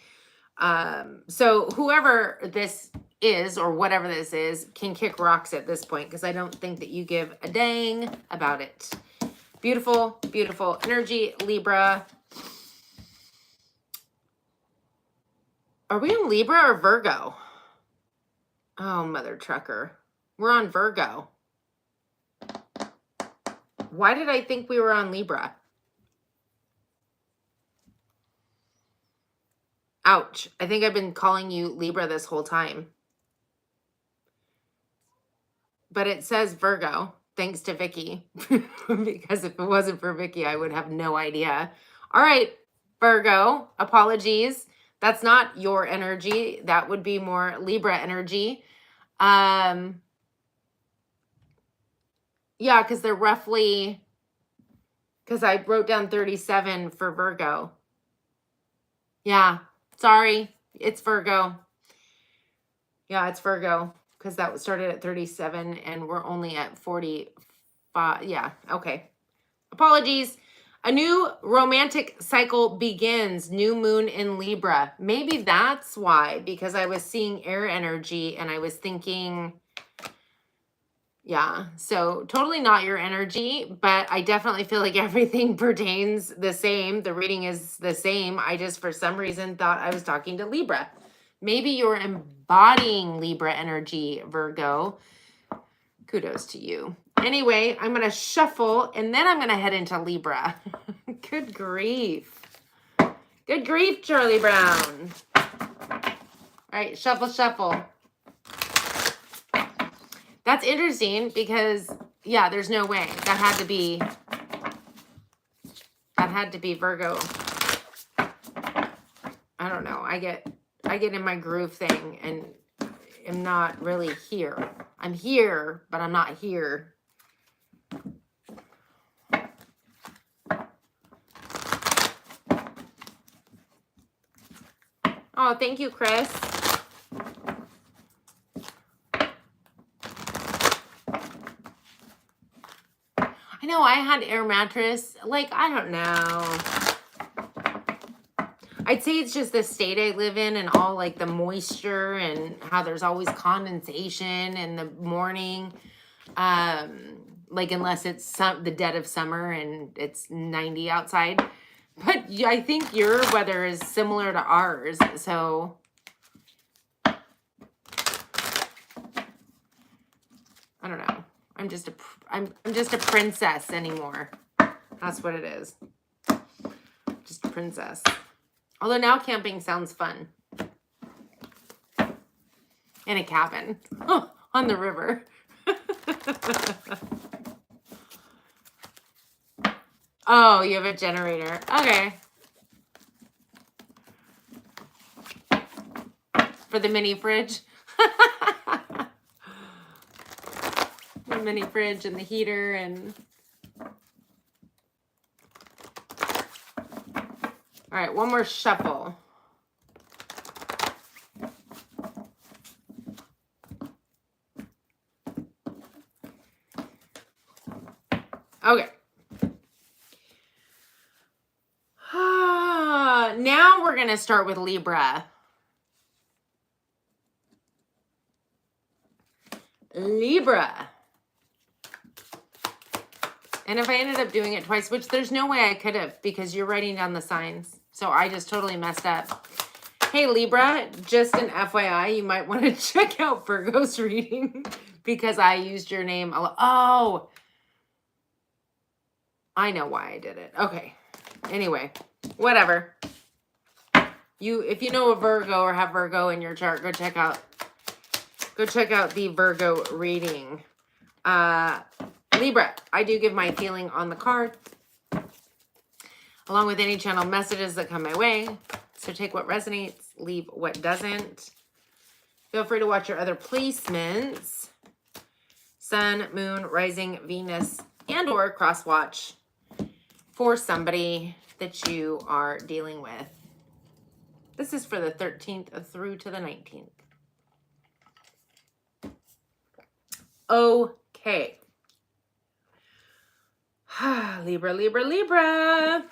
So whoever this is, or whatever this is, can kick rocks at this point, because I don't think that you give a dang about it. Beautiful, beautiful energy, Libra. Are we on Libra or Virgo? Oh, mother trucker. We're on Virgo. Why did I think we were on Libra? Ouch. I think I've been calling you Libra this whole time. But it says Virgo, thanks to Vicky. Because if it wasn't for Vicky, I would have no idea. All right, Virgo, apologies. That's not your energy. That would be more Libra energy. Yeah, because they're roughly, because I wrote down 37 for Virgo. Yeah, sorry, it's Virgo. Yeah, it's Virgo, because that started at 37 and we're only at 45. Yeah, okay. Apologies. A new romantic cycle begins. New moon in Libra. Maybe that's why, because I was seeing air energy and I was thinking, yeah, so totally not your energy, but I definitely feel like everything pertains the same. The reading is the same. I just, for some reason, thought I was talking to Libra. Maybe you're embodying Libra energy, Virgo. Kudos to you. Anyway, I'm going to shuffle and then I'm going to head into Libra. Good grief. Good grief, Charlie Brown. All right, shuffle, shuffle. That's interesting because, yeah, there's no way. That had to be Virgo. I don't know. I get in my groove thing and am not really here. I'm here, but I'm not here. Oh, thank you, Chris. I know I had air mattress. Like, I don't know. I'd say it's just the state I live in and all like the moisture and how there's always condensation in the morning. Like unless it's the dead of summer and it's 90 outside. But I think your weather is similar to ours. So I don't know. I'm just a princess anymore. That's what it is. Just a princess. Although now camping sounds fun. In a cabin on the river. Oh, you have a generator. Okay. For the mini fridge. The mini fridge and the heater and... All right, one more shuffle. Okay. Now we're going to start with Libra. Libra. And if I ended up doing it twice, which there's no way I could have because you're writing down the signs. So I just totally messed up. Hey, Libra, just an FYI, you might want to check out Virgo's reading because I used your name. Oh, I know why I did it. Okay. Anyway, whatever. If you know a Virgo or have Virgo in your chart, go check out the Virgo reading. Libra, I do give my feeling on the card, along with any channel messages that come my way. So take what resonates, leave what doesn't. Feel free to watch your other placements. Sun, Moon, Rising, Venus, and or cross watch for somebody that you are dealing with. This is for the 13th through to the 19th. Okay. Libra, Libra, Libra.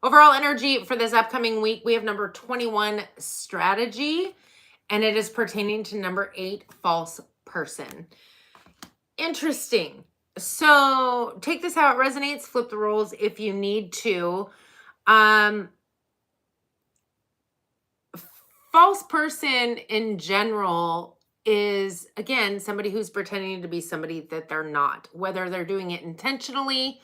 Overall energy for this upcoming week, we have number 21, strategy. and it is pertaining to number 8, false person. Interesting. So take this how it resonates, flip the roles if you need to. False person in general is, again, somebody who's pretending to be somebody that they're not, whether they're doing it intentionally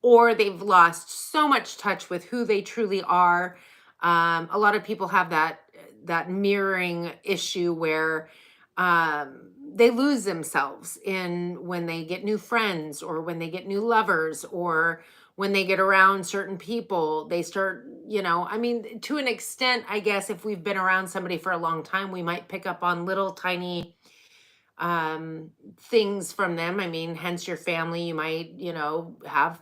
or they've lost so much touch with who they truly are. A lot of people have that mirroring issue where they lose themselves in when they get new friends or when they get new lovers or when they get around certain people. They start, I mean, to an extent, I guess if we've been around somebody for a long time, we might pick up on little tiny things from them. I mean, hence your family, you might, have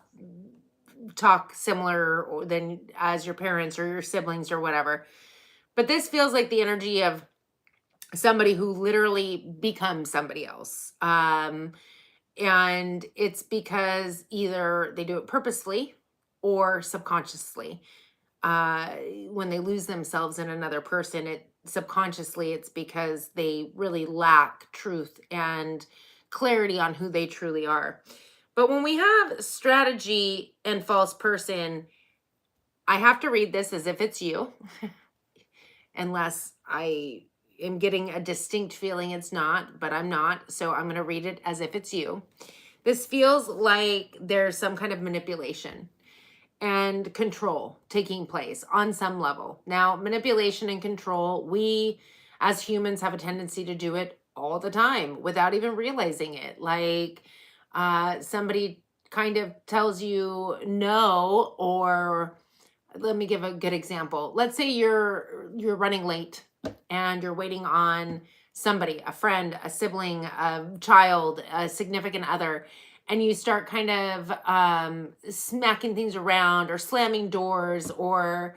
talk similar than as your parents or your siblings or whatever. But this feels like the energy of somebody who literally becomes somebody else. And it's because either they do it purposely or subconsciously. When they lose themselves in another person, subconsciously it's because they really lack truth and clarity on who they truly are. But when we have strategy and false person, I have to read this as if it's you, unless I am getting a distinct feeling it's not, but I'm not. So I'm going to read it as if it's you. This feels like there's some kind of manipulation and control taking place on some level. Now, manipulation and control, we as humans have a tendency to do it all the time without even realizing it. Like somebody kind of tells you no, or let me give a good example. Let's say you're running late and you're waiting on somebody, a friend, a sibling, a child, a significant other, and you start kind of smacking things around or slamming doors or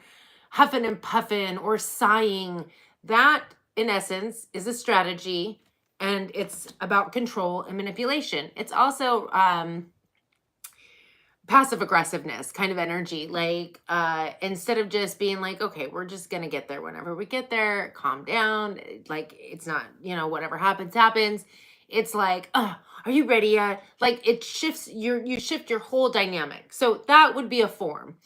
huffing and puffing or sighing. That, in essence, is a strategy, and it's about control and manipulation. It's also passive aggressiveness kind of energy. Like instead of just being like, okay, we're just going to get there whenever we get there, calm down. Like it's not, whatever happens, happens. It's like, are you ready yet? Like it shifts you shift your whole dynamic. So that would be a form.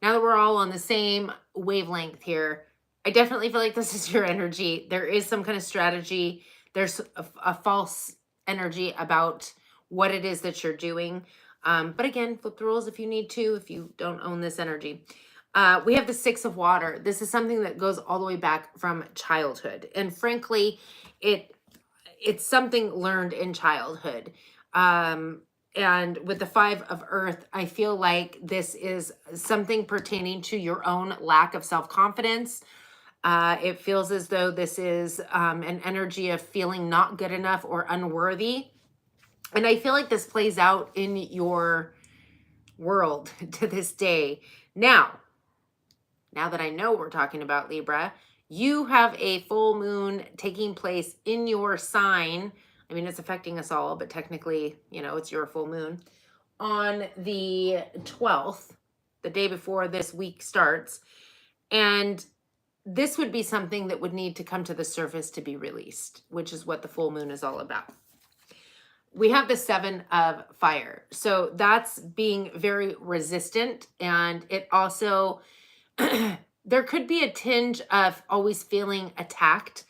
Now that we're all on the same wavelength here, I definitely feel like this is your energy. There is some kind of strategy. There's a false energy about what it is that you're doing. But again, flip the rules if you need to, if you don't own this energy. We have the 6 of water. This is something that goes all the way back from childhood. And frankly, it's something learned in childhood. And with the 5 of earth, I feel like this is something pertaining to your own lack of self-confidence. It feels as though this is an energy of feeling not good enough or unworthy. And I feel like this plays out in your world to this day. Now that I know we're talking about Libra, you have a full moon taking place in your sign. I mean, it's affecting us all, but technically, it's your full moon on the 12th, the day before this week starts. And this would be something that would need to come to the surface to be released, which is what the full moon is all about. We have the 7 of fire. So that's being very resistant. And it also, there could be a tinge of always feeling attacked.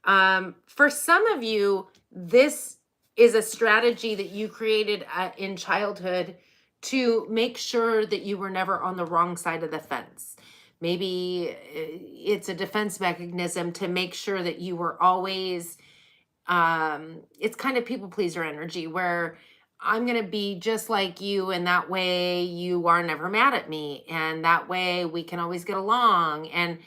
For some of you, this is a strategy that you created in childhood to make sure that you were never on the wrong side of the fence. Maybe it's a defense mechanism to make sure that you were always, it's kind of people pleaser energy where I'm going to be just like you, and that way you are never mad at me, and that way we can always get along. And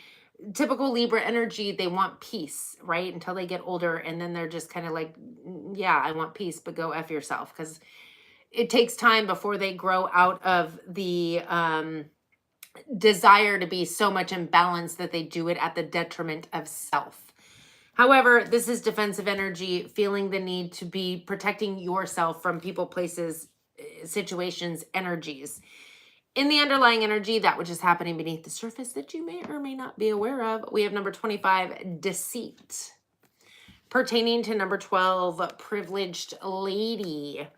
typical Libra energy, they want peace, right? Until they get older, and then they're just kind of like, yeah, I want peace, but go F yourself, because it takes time before they grow out of the desire to be so much in balance that they do it at the detriment of self. However, this is defensive energy, feeling the need to be protecting yourself from people, places, situations, energies. In the underlying energy, that which is happening beneath the surface that you may or may not be aware of, we have number 25, deceit. Pertaining to number 12, privileged lady.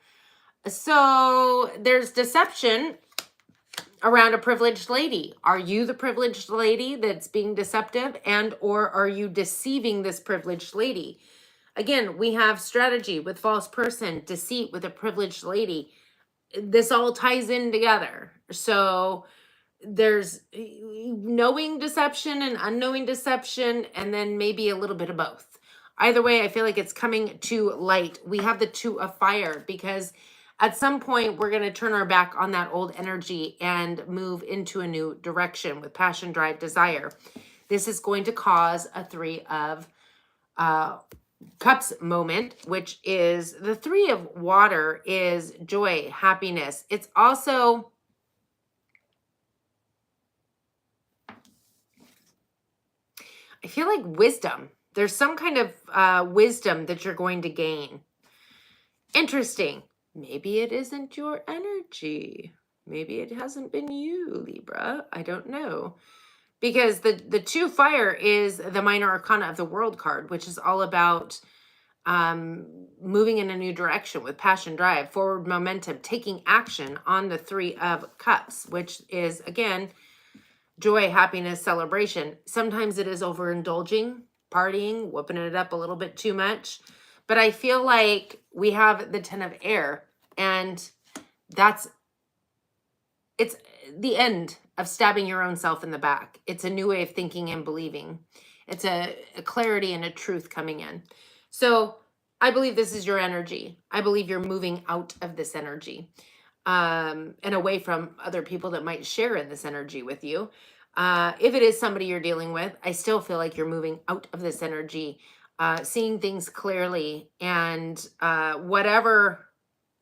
So there's deception around a privileged lady. Are you the privileged lady that's being deceptive, and or are you deceiving this privileged lady? Again, we have strategy with false person, deceit with a privileged lady. This all ties in together. So there's knowing deception and unknowing deception, and then maybe a little bit of both. Either way, I feel like it's coming to light. We have the 2 of fire, because at some point we're going to turn our back on that old energy and move into a new direction with passion, drive, desire. This is going to cause a 3 of Cups moment, which is the 3 of water, is joy, happiness. It's also I feel like wisdom. There's some kind of wisdom that you're going to gain. Interesting. Maybe it isn't your energy. Maybe it hasn't been you, Libra. I don't know. Because the 2 fire is the minor arcana of the world card, which is all about moving in a new direction with passion, drive, forward momentum, taking action on the 3 of cups, which is, again, joy, happiness, celebration. Sometimes it is overindulging, partying, whooping it up a little bit too much. But I feel like we have the 10 of air, and it's the end of stabbing your own self in the back. It's a new way of thinking and believing. It's a clarity and a truth coming in. So I believe this is your energy. I believe you're moving out of this energy and away from other people that might share in this energy with you. If it is somebody you're dealing with, I still feel like you're moving out of this energy, seeing things clearly, and whatever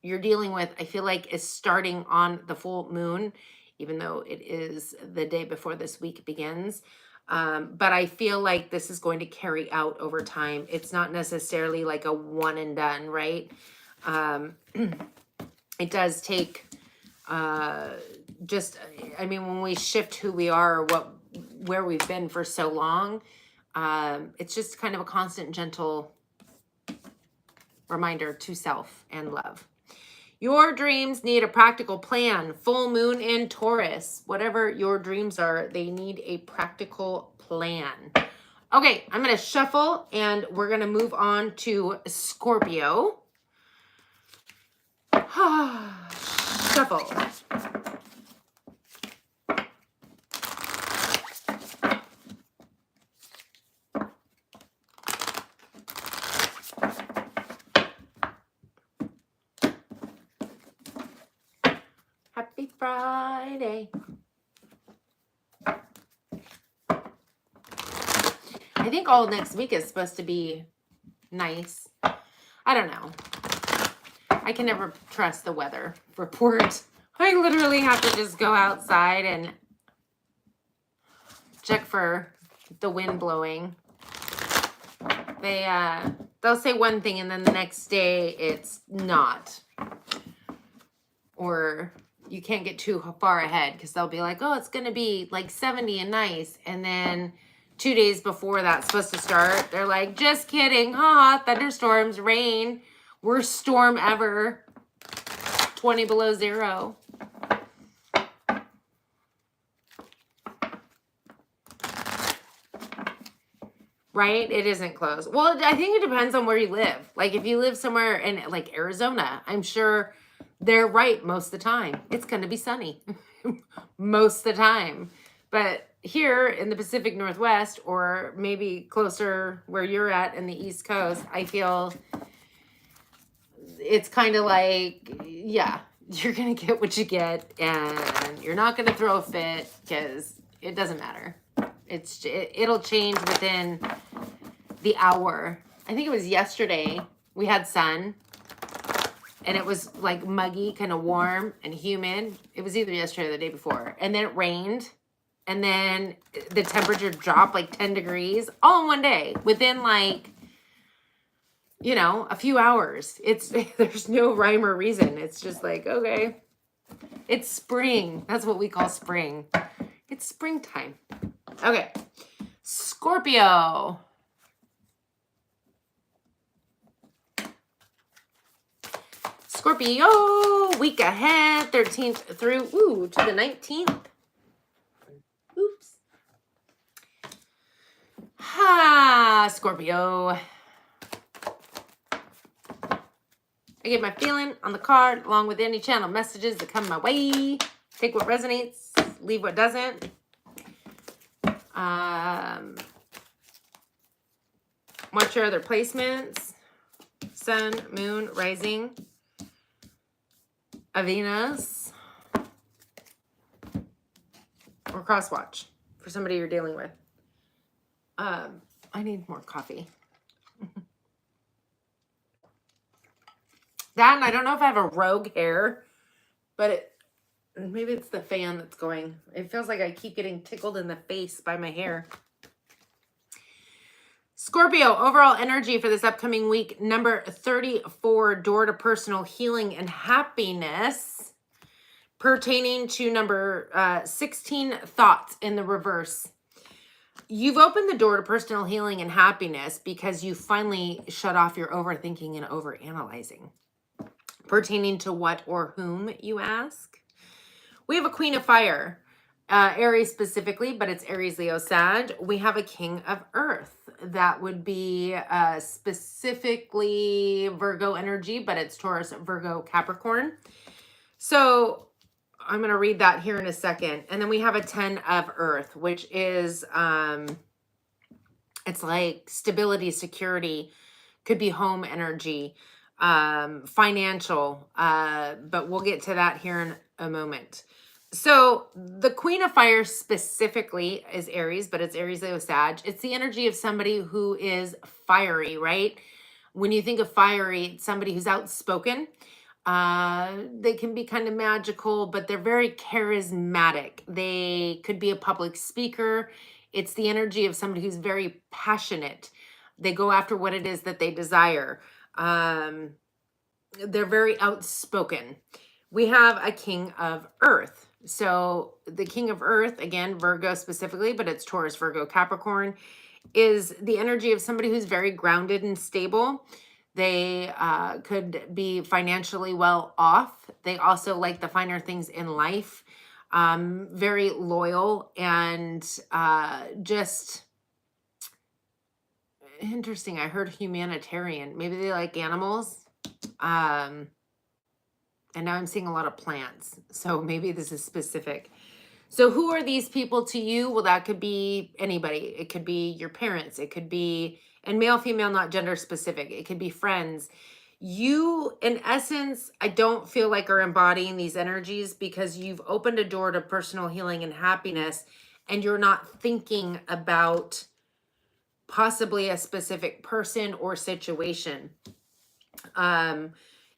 you're dealing with, I feel like is starting on the full moon, even though it is the day before this week begins. But I feel like this is going to carry out over time. It's not necessarily like a one and done, right? It does take when we shift who we are, or where we've been for so long, it's just kind of a constant, gentle reminder to self and love. Your dreams need a practical plan. Full moon in Taurus. Whatever your dreams are, they need a practical plan. Okay, I'm going to shuffle, and we're going to move on to Scorpio. Shuffle. Happy Friday. I think all next week is supposed to be nice. I don't know. I can never trust the weather report. I literally have to just go outside and check for the wind blowing. They'll say one thing and then the next day it's not. Or you can't get too far ahead because they'll be like, oh, it's going to be like 70 and nice. And then 2 days before that's supposed to start, they're like, just kidding. Thunderstorms, rain, worst storm ever. 20 below zero. Right? It isn't close. Well, I think it depends on where you live. Like if you live somewhere in like Arizona, I'm sure they're right most of the time. It's going to be sunny most of the time. But here in the Pacific Northwest, or maybe closer where you're at in the East Coast, I feel it's kind of like, yeah, you're going to get what you get, and you're not going to throw a fit because it doesn't matter. It'll change within the hour. I think it was yesterday we had sun, and it was like muggy, kind of warm and humid. It was either yesterday or the day before. And then it rained, and then the temperature dropped like 10 degrees all in one day within like, a few hours. There's no rhyme or reason. It's just like, okay, It's spring. That's what we call spring. It's springtime. Okay. Scorpio. Scorpio, week ahead, 13th through, to the 19th. Oops. Scorpio. I get my feeling on the card along with any channel messages that come my way. Take what resonates, leave what doesn't. What's your other placements? Sun, moon, rising, a Venus, or cross watch for somebody you're dealing with. I need more coffee. That, and I don't know if I have a rogue hair, but maybe it's the fan that's going. It feels like I keep getting tickled in the face by my hair. Scorpio, overall energy for this upcoming week, number 34, door to personal healing and happiness, pertaining to number 16, thoughts in the reverse. You've opened the door to personal healing and happiness because you finally shut off your overthinking and overanalyzing. Pertaining to what or whom, you ask? We have a Queen of Fire, Aries specifically, but it's Aries, Leo, Sag. We have a King of Earth. That would be specifically Virgo energy, but it's Taurus, Virgo, Capricorn. So I'm going to read that here in a second. And then we have a 10 of Earth, which is, it's like stability, security, could be home energy, financial, but we'll get to that here in a moment. So the Queen of Fire specifically is Aries, but it's Aries, Leo, Sag. It's the energy of somebody who is fiery, right? When you think of fiery, it's somebody who's outspoken. They can be kind of magical, but they're very charismatic. They could be a public speaker. It's the energy of somebody who's very passionate. They go after what it is that they desire. They're very outspoken. We have a King of Earth. So the King of Earth, again, Virgo specifically, but it's Taurus, Virgo, Capricorn, is the energy of somebody who's very grounded and stable. They could be financially well off. They also like the finer things in life. Very loyal and just interesting. I heard humanitarian. Maybe they like animals. And now I'm seeing a lot of plants. So maybe this is specific. So who are these people to you? Well, that could be anybody. It could be your parents. It could be, and male, female, not gender specific. It could be friends. You, in essence, I don't feel like are embodying these energies because you've opened a door to personal healing and happiness, and you're not thinking about possibly a specific person or situation.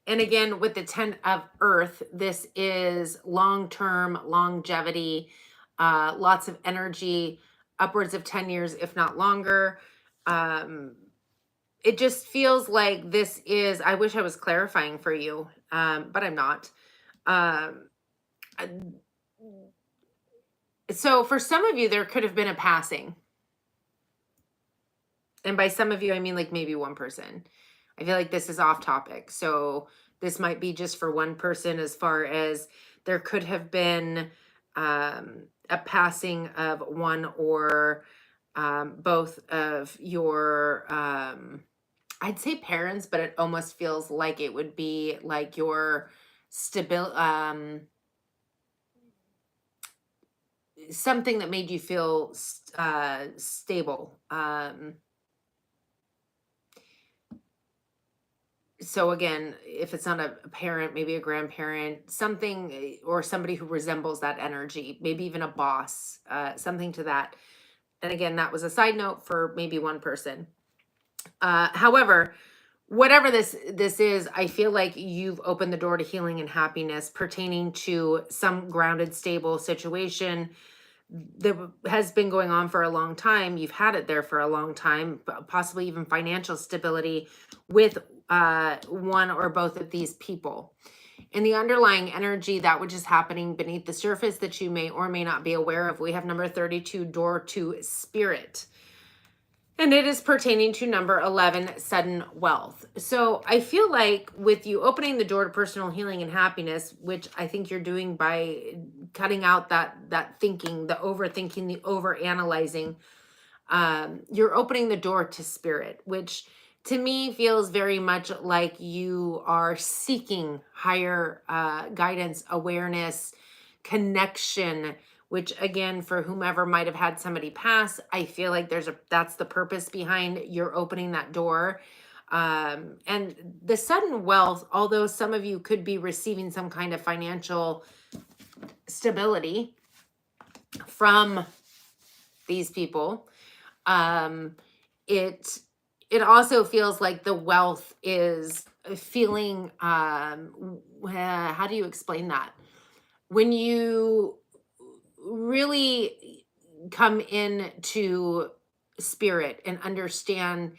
And again, with the 10 of Earth, this is long-term longevity, lots of energy, upwards of 10 years, if not longer. It just feels like this is, I wish I was clarifying for you, but I'm not. So for some of you, there could have been a passing. And by some of you, I mean like maybe one person. I feel like this is off topic. So this might be just for one person, as far as there could have been a passing of one or both of your, I'd say parents, but it almost feels like it would be like your something that made you feel stable. So again, if it's not a parent, maybe a grandparent, something, or somebody who resembles that energy, maybe even a boss, something to that. And again, that was a side note for maybe one person. However, whatever this is, I feel like you've opened the door to healing and happiness pertaining to some grounded, stable situation that has been going on for a long time. You've had it there for a long time, possibly even financial stability with one or both of these people. In the underlying energy, that which is happening beneath the surface that you may or may not be aware of, we have number 32, door to spirit. And it is pertaining to number 11, sudden wealth. So I feel like with you opening the door to personal healing and happiness, which I think you're doing by cutting out that thinking, the overthinking, the overanalyzing, you're opening the door to spirit, which to me feels very much like you are seeking higher guidance, awareness, connection, which again, for whomever might have had somebody pass, I feel like that's the purpose behind you're opening that door. And the sudden wealth, although some of you could be receiving some kind of financial stability from these people, it also feels like the wealth is feeling, how do you explain that? When you really come into spirit and understand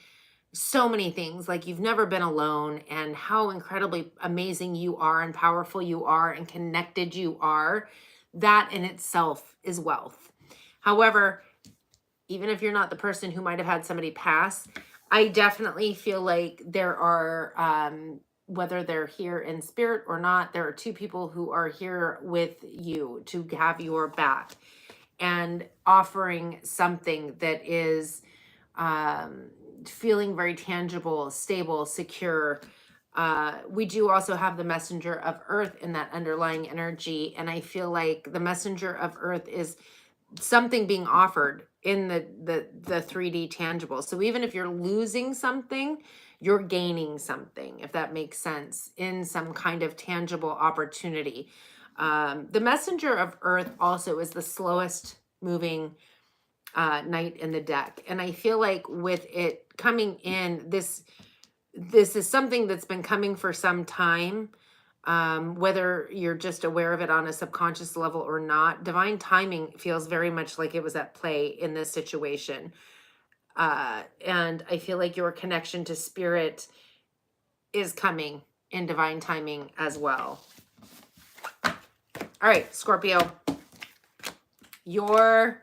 so many things, like you've never been alone and how incredibly amazing you are and powerful you are and connected you are, that in itself is wealth. However, even if you're not the person who might have had somebody pass, I definitely feel like there are, whether they're here in spirit or not, there are two people who are here with you to have your back and offering something that is feeling very tangible, stable, secure. We do also have the messenger of earth in that underlying energy. And I feel like the messenger of earth is something being offered in the 3D tangible. So even if you're losing something, you're gaining something, if that makes sense, in some kind of tangible opportunity. The messenger of earth also is the slowest moving knight in the deck. And I feel like with it coming in, this is something that's been coming for some time. Whether you're just aware of it on a subconscious level or not, divine timing feels very much like it was at play in this situation. And I feel like your connection to spirit is coming in divine timing as well. All right, Scorpio, your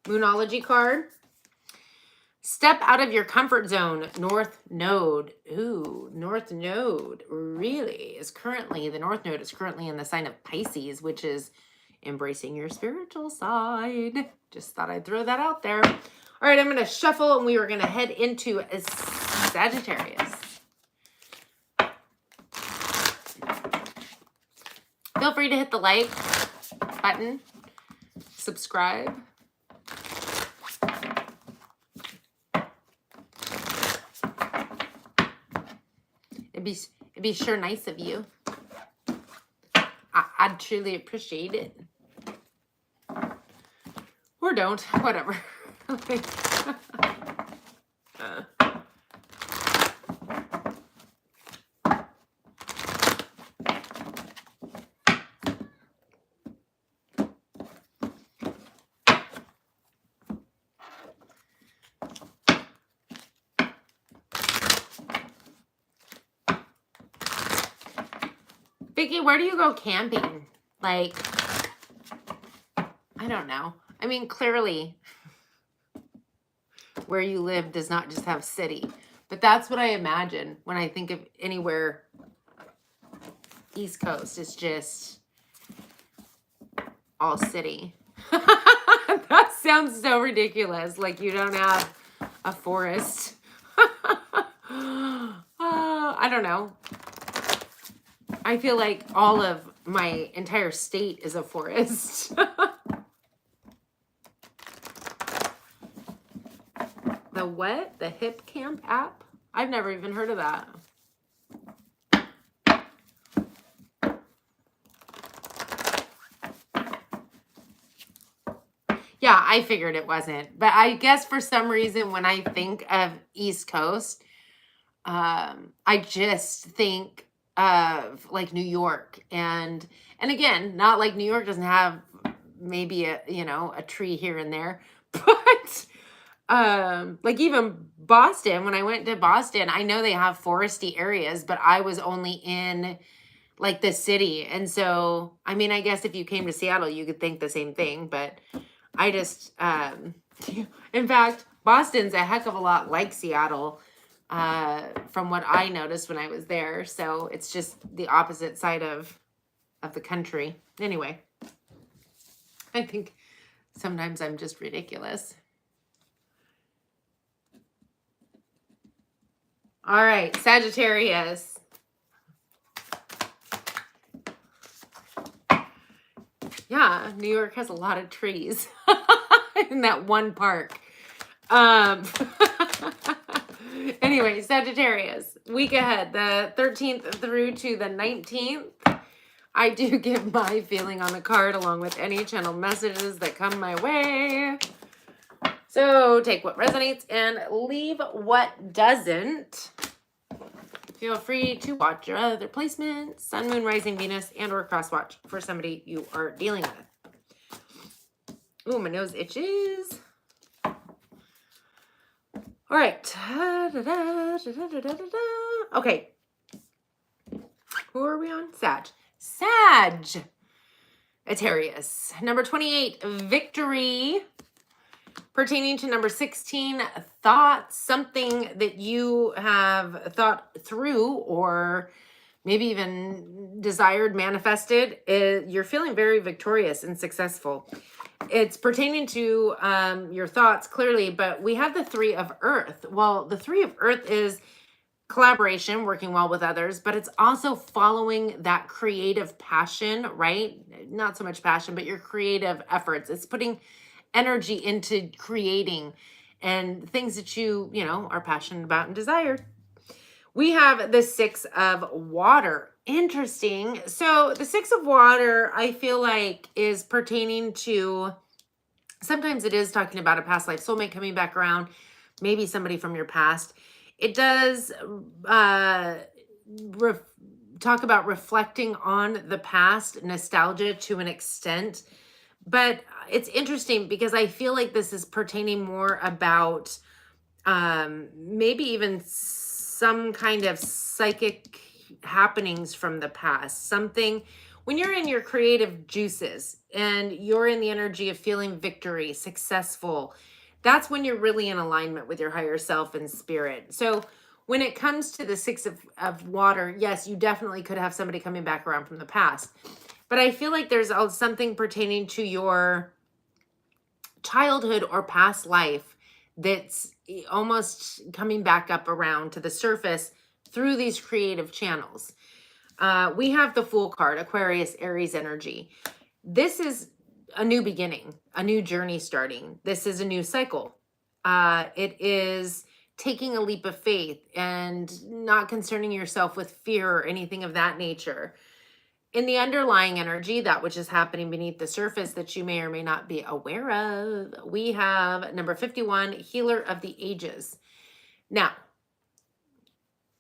Moonology card. Step out of your comfort zone, North Node. Ooh, North Node really is currently, the North Node is currently in the sign of Pisces, which is embracing your spiritual side. Just thought I'd throw that out there. All right, I'm going to shuffle and we are going to head into a Sagittarius. Feel free to hit the like button, subscribe. It'd be sure nice of you. I'd truly appreciate it. Or don't, whatever. Vicky, where do you go camping? Like, I don't know. I mean, clearly, where you live does not just have city. But that's what I imagine when I think of anywhere East Coast. It's just all city. That sounds so ridiculous. Like you don't have a forest. I don't know. I feel like all of my entire state is a forest. The what? The Hip Camp app? I've never even heard of that. Yeah, I figured it wasn't. But I guess for some reason when I think of East Coast, I just think of like New York and again, not like New York doesn't have maybe a tree here and there, but like even Boston, when I went to Boston, I know they have foresty areas, but I was only in like the city. And so, I mean, I guess if you came to Seattle, you could think the same thing, but I just, in fact, Boston's a heck of a lot like Seattle, from what I noticed when I was there. So it's just the opposite side of the country. Anyway, I think sometimes I'm just ridiculous. All right, Sagittarius. Yeah, New York has a lot of trees in that one park. Anyway, Sagittarius, week ahead, the 13th through to the 19th. I do give my feeling on the card along with any channel messages that come my way. So take what resonates and leave what doesn't. Feel free to watch your other placements, Sun, Moon, Rising, Venus, and or cross watch for somebody you are dealing with. Ooh, my nose itches. All right. Okay. Who are we on? Sagittarius. Number 28, victory. Pertaining to number 16, thoughts, something that you have thought through or maybe even desired, manifested. You're feeling very victorious and successful. It's pertaining to your thoughts, clearly, but we have the 3 of Earth. Well, the 3 of Earth is collaboration, working well with others, but it's also following that creative passion, right? Not so much passion, but your creative efforts. It's putting energy into creating and things that you know, are passionate about and desire. We have the 6 of water. Interesting. So the 6 of water, I feel like, is pertaining to, sometimes it is talking about a past life soulmate coming back around, maybe somebody from your past. It does talk about reflecting on the past, nostalgia to an extent. But it's interesting because I feel like this is pertaining more about maybe even some kind of psychic happenings from the past. Something, when you're in your creative juices and you're in the energy of feeling victory, successful, that's when you're really in alignment with your higher self and spirit. So when it comes to the 6 of water, yes, you definitely could have somebody coming back around from the past. But I feel like there's something pertaining to your childhood or past life that's almost coming back up around to the surface through these creative channels. We have the Fool card, Aquarius, Aries energy. This is a new beginning, a new journey starting. This is a new cycle. It is taking a leap of faith and not concerning yourself with fear or anything of that nature. In the underlying energy, that which is happening beneath the surface that you may or may not be aware of, we have number 51, healer of the ages. Now,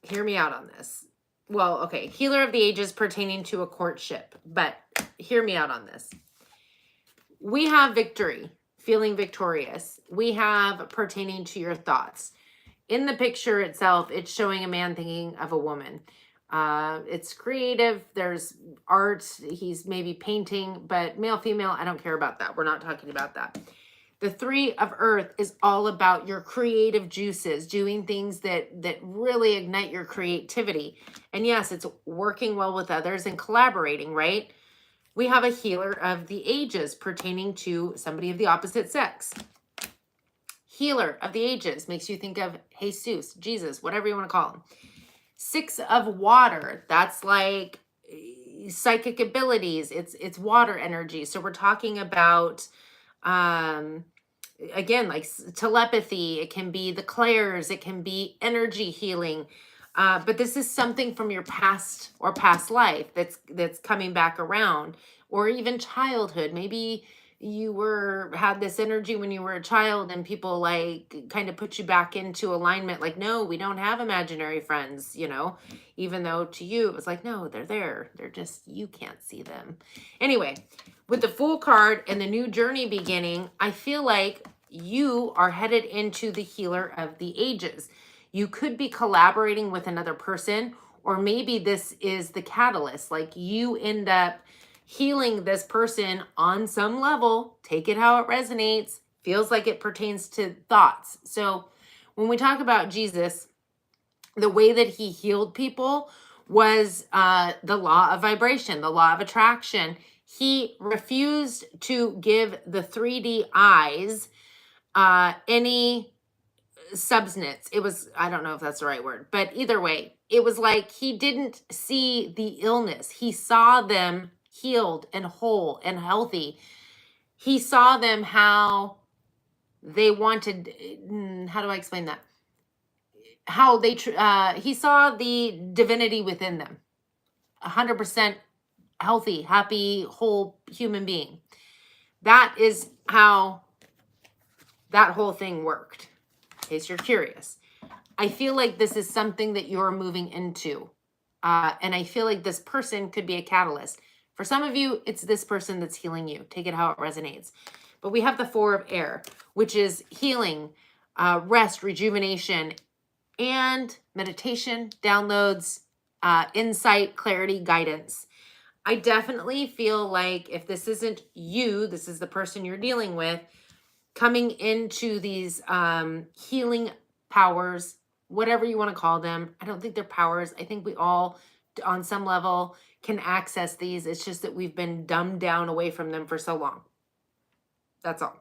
hear me out on this. Well, okay, healer of the ages pertaining to a courtship, but hear me out on this. We have victory, feeling victorious. We have pertaining to your thoughts. In the picture itself, it's showing a man thinking of a woman. It's creative. There's art. He's maybe painting, but male, female, I don't care about that. We're not talking about that. The 3 of Earth is all about your creative juices, doing things that really ignite your creativity. And yes, it's working well with others and collaborating, right? We have a healer of the ages pertaining to somebody of the opposite sex. Healer of the ages makes you think of Jesus, Jesus, whatever you want to call him. 6 of water, that's like psychic abilities. It's water energy. So we're talking about, again, like telepathy. It can be the clairs. It can be energy healing. But this is something from your past or past life that's coming back around, or even childhood. Maybe you had this energy when you were a child and people like kind of put you back into alignment. Like, no, we don't have imaginary friends, you know, even though to you it was like, no, they're there. They're just, you can't see them. Anyway, with the Fool card and the new journey beginning, I feel like you are headed into the healer of the ages. You could be collaborating with another person, Or maybe this is the catalyst. Like you end up healing this person on some level. Take it how it resonates. Feels like it pertains to thoughts. So when we talk about Jesus, the way that he healed people was the law of vibration, the law of attraction. He refused to give the 3D eyes any substance. It was, I don't know if that's the right word, but either way, it was like he didn't see the illness. He saw them healed and whole and healthy. He saw them how they wanted, how do I explain that? How they, he saw the divinity within them. 100% healthy, happy, whole human being. That is how that whole thing worked. In case you're curious. I feel like this is something that you're moving into. And I feel like this person could be a catalyst. For some of you, it's this person that's healing you. Take it how it resonates. But we have the 4 of air, which is healing, rest, rejuvenation, and meditation, downloads, insight, clarity, guidance. I definitely feel like if this isn't you, this is the person you're dealing with, coming into these healing powers, whatever you want to call them. I don't think they're powers. I think we all, on some level, can access these. It's just that we've been dumbed down away from them for so long. That's all.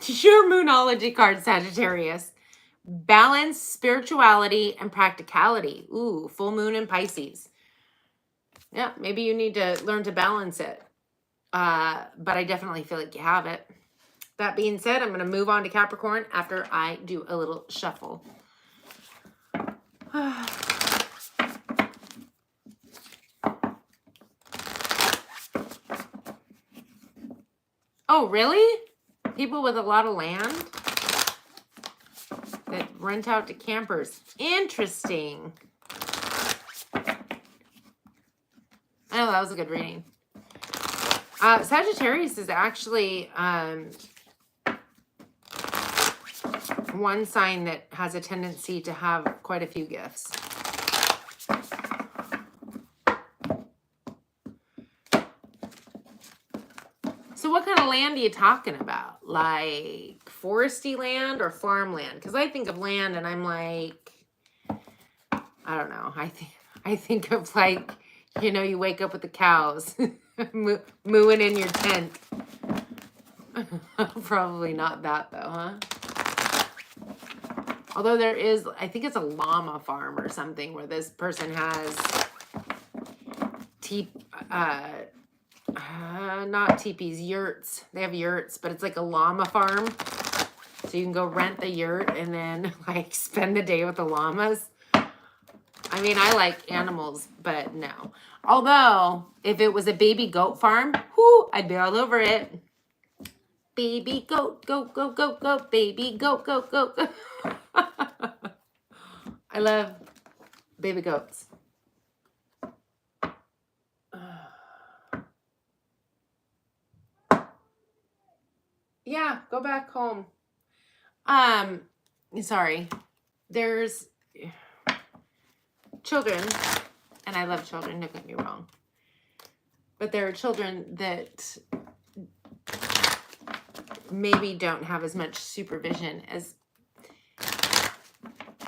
Your Moonology card, Sagittarius. Balance, spirituality, and practicality. Ooh, full moon in Pisces. Yeah, maybe you need to learn to balance it. But I definitely feel like you have it. That being said, I'm going to move on to Capricorn after I do a little shuffle. Oh, really? People with a lot of land that rent out to campers. Interesting. I know that was a good reading. Sagittarius is actually one sign that has a tendency to have quite a few gifts. So what kind of land are you talking about? Like foresty land or farmland? Because I think of land and I'm like, I don't know. I think of like, you know, you wake up with the cows mooing in your tent. Probably not that though, huh? Although there is, I think it's a llama farm or something where this person has not teepees, yurts. They have yurts, but it's like a llama farm. So you can go rent the yurt and then like spend the day with the llamas. I mean, I like animals, but no. Although, if it was a baby goat farm, whoo, I'd be all over it. Baby goat, goat, goat, goat, goat, baby goat, goat, goat, goat. I love baby goats. Yeah, go back home. Sorry. There's children, and I love children, don't get me wrong. But there are children that maybe don't have as much supervision as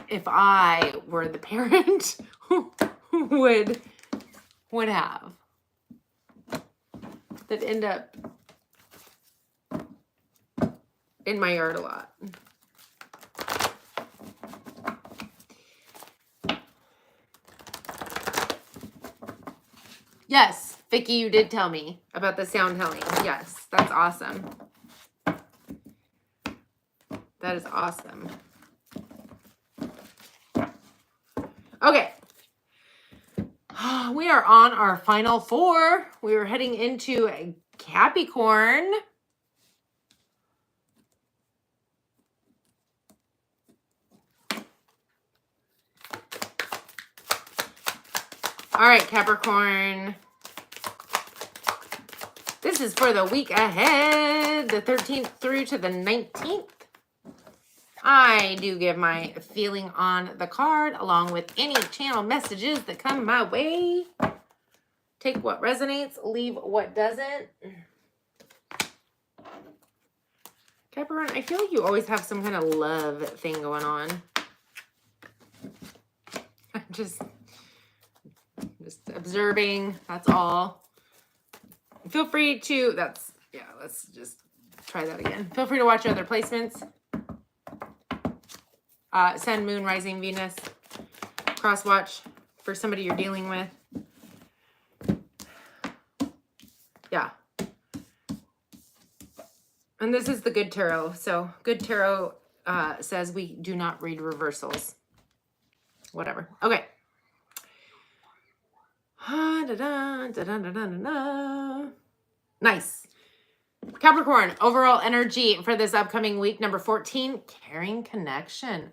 if I were the parent would have. That end up in my yard a lot. Yes, Vicky, you did tell me about the sound healing. Yes, that's awesome. That is awesome. Okay. We are on our final 4. We are heading into a Capricorn. All right, Capricorn. This is for the week ahead, the 13th through to the 19th. I do give my feeling on the card along with any channel messages that come my way. Take what resonates, leave what doesn't. Capricorn, I feel like you always have some kind of love thing going on. I'm just observing, that's all. Feel free to, let's just try that again. Feel free to watch other placements. Sun, Moon, Rising, Venus. Cross watch for somebody you're dealing with. Yeah. And this is the good tarot. So good tarot says we do not read reversals. Whatever. Okay. Nice. Capricorn, overall energy for this upcoming week, number 14, caring connection.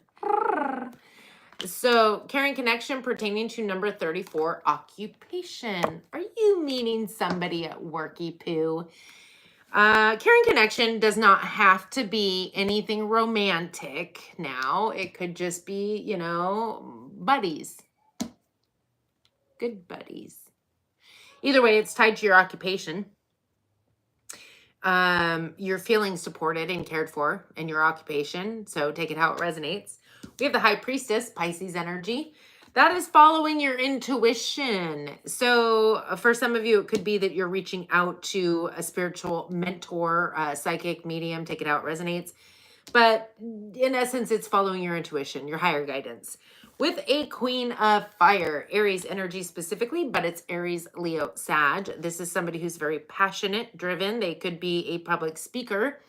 So caring connection pertaining to number 34, occupation. Are you meeting somebody at worky poo? Caring connection does not have to be anything romantic now. It could just be, you know, buddies. Good buddies. Either way, it's tied to your occupation. You're feeling supported and cared for in your occupation. So take it how it resonates. We have the High Priestess, Pisces energy. That is following your intuition. So for some of you, it could be that you're reaching out to a spiritual mentor, psychic, medium, take it how it resonates. But in essence, it's following your intuition, your higher guidance. With a Queen of Fire, Aries energy specifically, but it's Aries, Leo, Sag. This is somebody who's very passionate, driven. They could be a public speaker.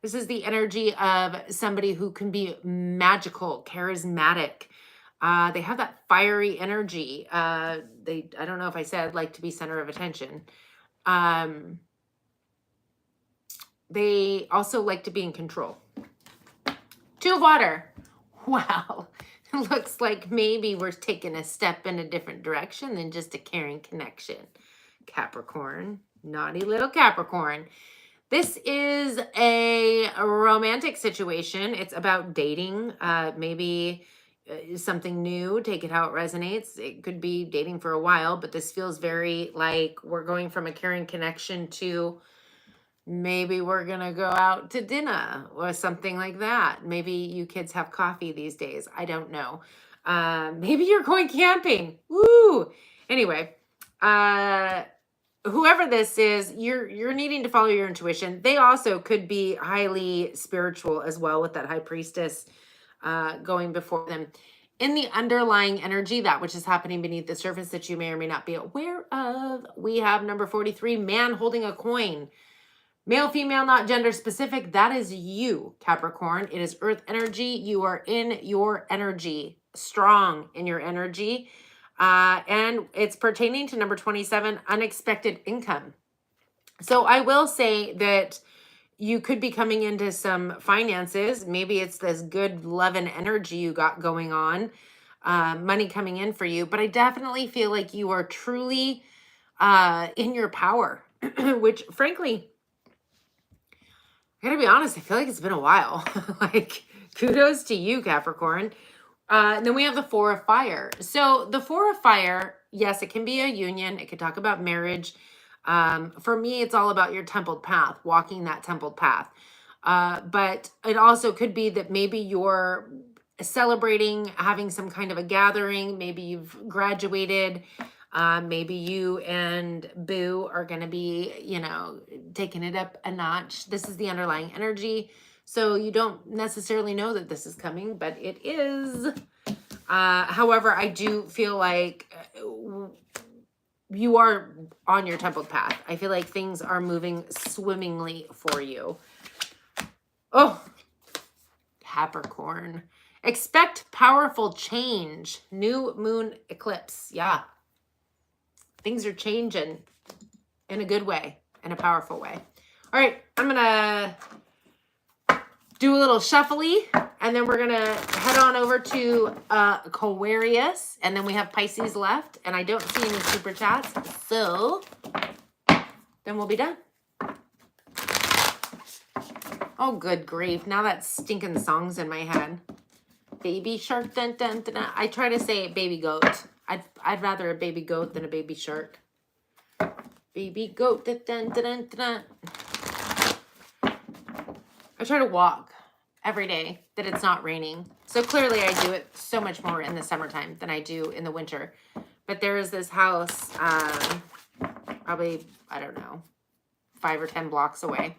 This is the energy of somebody who can be magical, charismatic. They have that fiery energy. I don't know if I said like to be center of attention. They also like to be in control. Two of Water. Wow. It looks like maybe we're taking a step in a different direction than just a caring connection. Capricorn. Naughty little Capricorn. This is a romantic situation. It's about dating. Maybe something new. Take it how it resonates. It could be dating for a while, but this feels very like we're going from a caring connection to maybe we're going to go out to dinner or something like that. Maybe you kids have coffee these days. I don't know. Maybe you're going camping. Woo! Anyway, whoever this is, you're needing to follow your intuition. They also could be highly spiritual as well with that High Priestess going before them. In the underlying energy, that which is happening beneath the surface that you may or may not be aware of, we have number 43, man holding a coin. Male, female, not gender specific. That is you, Capricorn. It is earth energy. You are in your energy, strong in your energy. And it's pertaining to number 27, unexpected income. So I will say that you could be coming into some finances. Maybe it's this good love and energy you got going on, money coming in for you. But I definitely feel like you are truly in your power, which frankly, I gotta be honest, I feel like it's been a while. Like, kudos to you, Capricorn. And then we have the Four of Fire. So the Four of Fire, yes, it can be a union. It could talk about marriage. For me, it's all about your templed path, walking that templed path. But it also could be that maybe you're celebrating, having some kind of a gathering. Maybe you've graduated. Maybe you and Boo are going to be, you know, taking it up a notch. This is the underlying energy. So you don't necessarily know that this is coming, but it is. However, I do feel like you are on your templed path. I feel like things are moving swimmingly for you. Oh, Capricorn. Expect powerful change. New moon eclipse. Yeah. Things are changing in a good way, in a powerful way. All right, I'm going to do a little shuffly, and then we're going to head on over to Aquarius, and then we have Pisces left, and I don't see any super chats, so then we'll be done. Oh, good grief. Now that stinking song's in my head. Baby shark, dun, dun, dun, dun. I try to say baby goat. I'd rather a baby goat than a baby shark. Baby goat, dun, dun, dun, dun, dun. I try to walk every day that it's not raining. So clearly I do it so much more in the summertime than I do in the winter. But there is this house, probably, I don't know, 5 or 10 blocks away,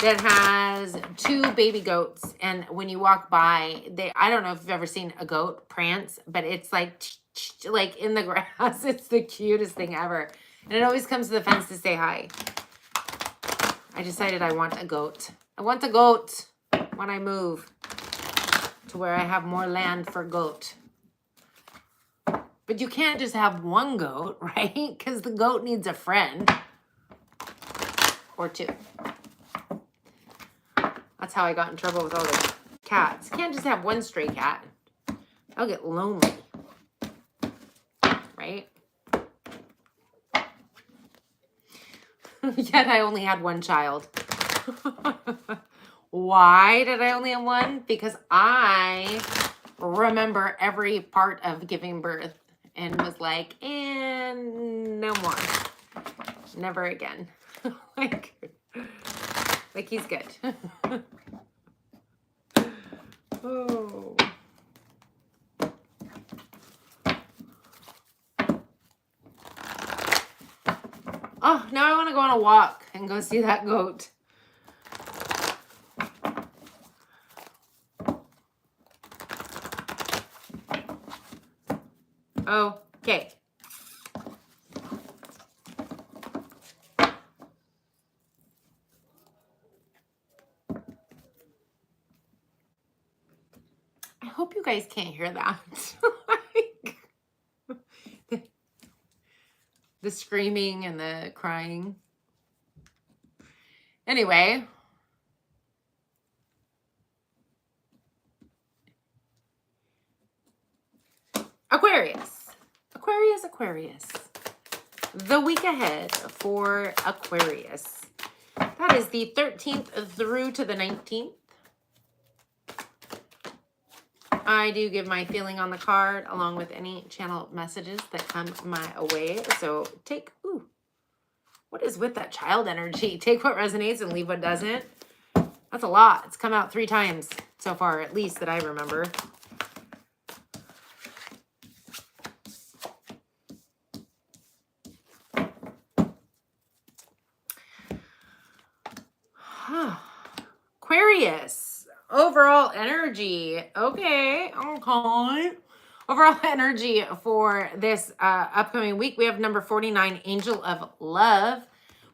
that has 2 baby goats. And when you walk by, I don't know if you've ever seen a goat prance, but it's like in the grass. It's the cutest thing ever. And it always comes to the fence to say hi. I decided I want a goat. I want a goat when I move to where I have more land for goat. But you can't just have one goat, right? Because the goat needs a friend. Or 2. That's how I got in trouble with all the cats. You can't just have one stray cat. I'll get lonely. Right? Yet I only had 1 child. Why did I only have 1? Because I remember every part of giving birth and was like, and no more. Never again. like he's good. Oh. Oh, now I want to go on a walk and go see that goat. Okay. I hope you guys can't hear that. The screaming and the crying. Anyway. Aquarius. The week ahead for Aquarius. That is the 13th through to the 19th. I do give my feeling on the card along with any channel messages that come my way. So take, what is with that child energy? Take what resonates and leave what doesn't. That's a lot. It's come out 3 times so far, at least that I remember. Aquarius, overall energy. Okay. Overall energy for this upcoming week. We have number 49, Angel of Love.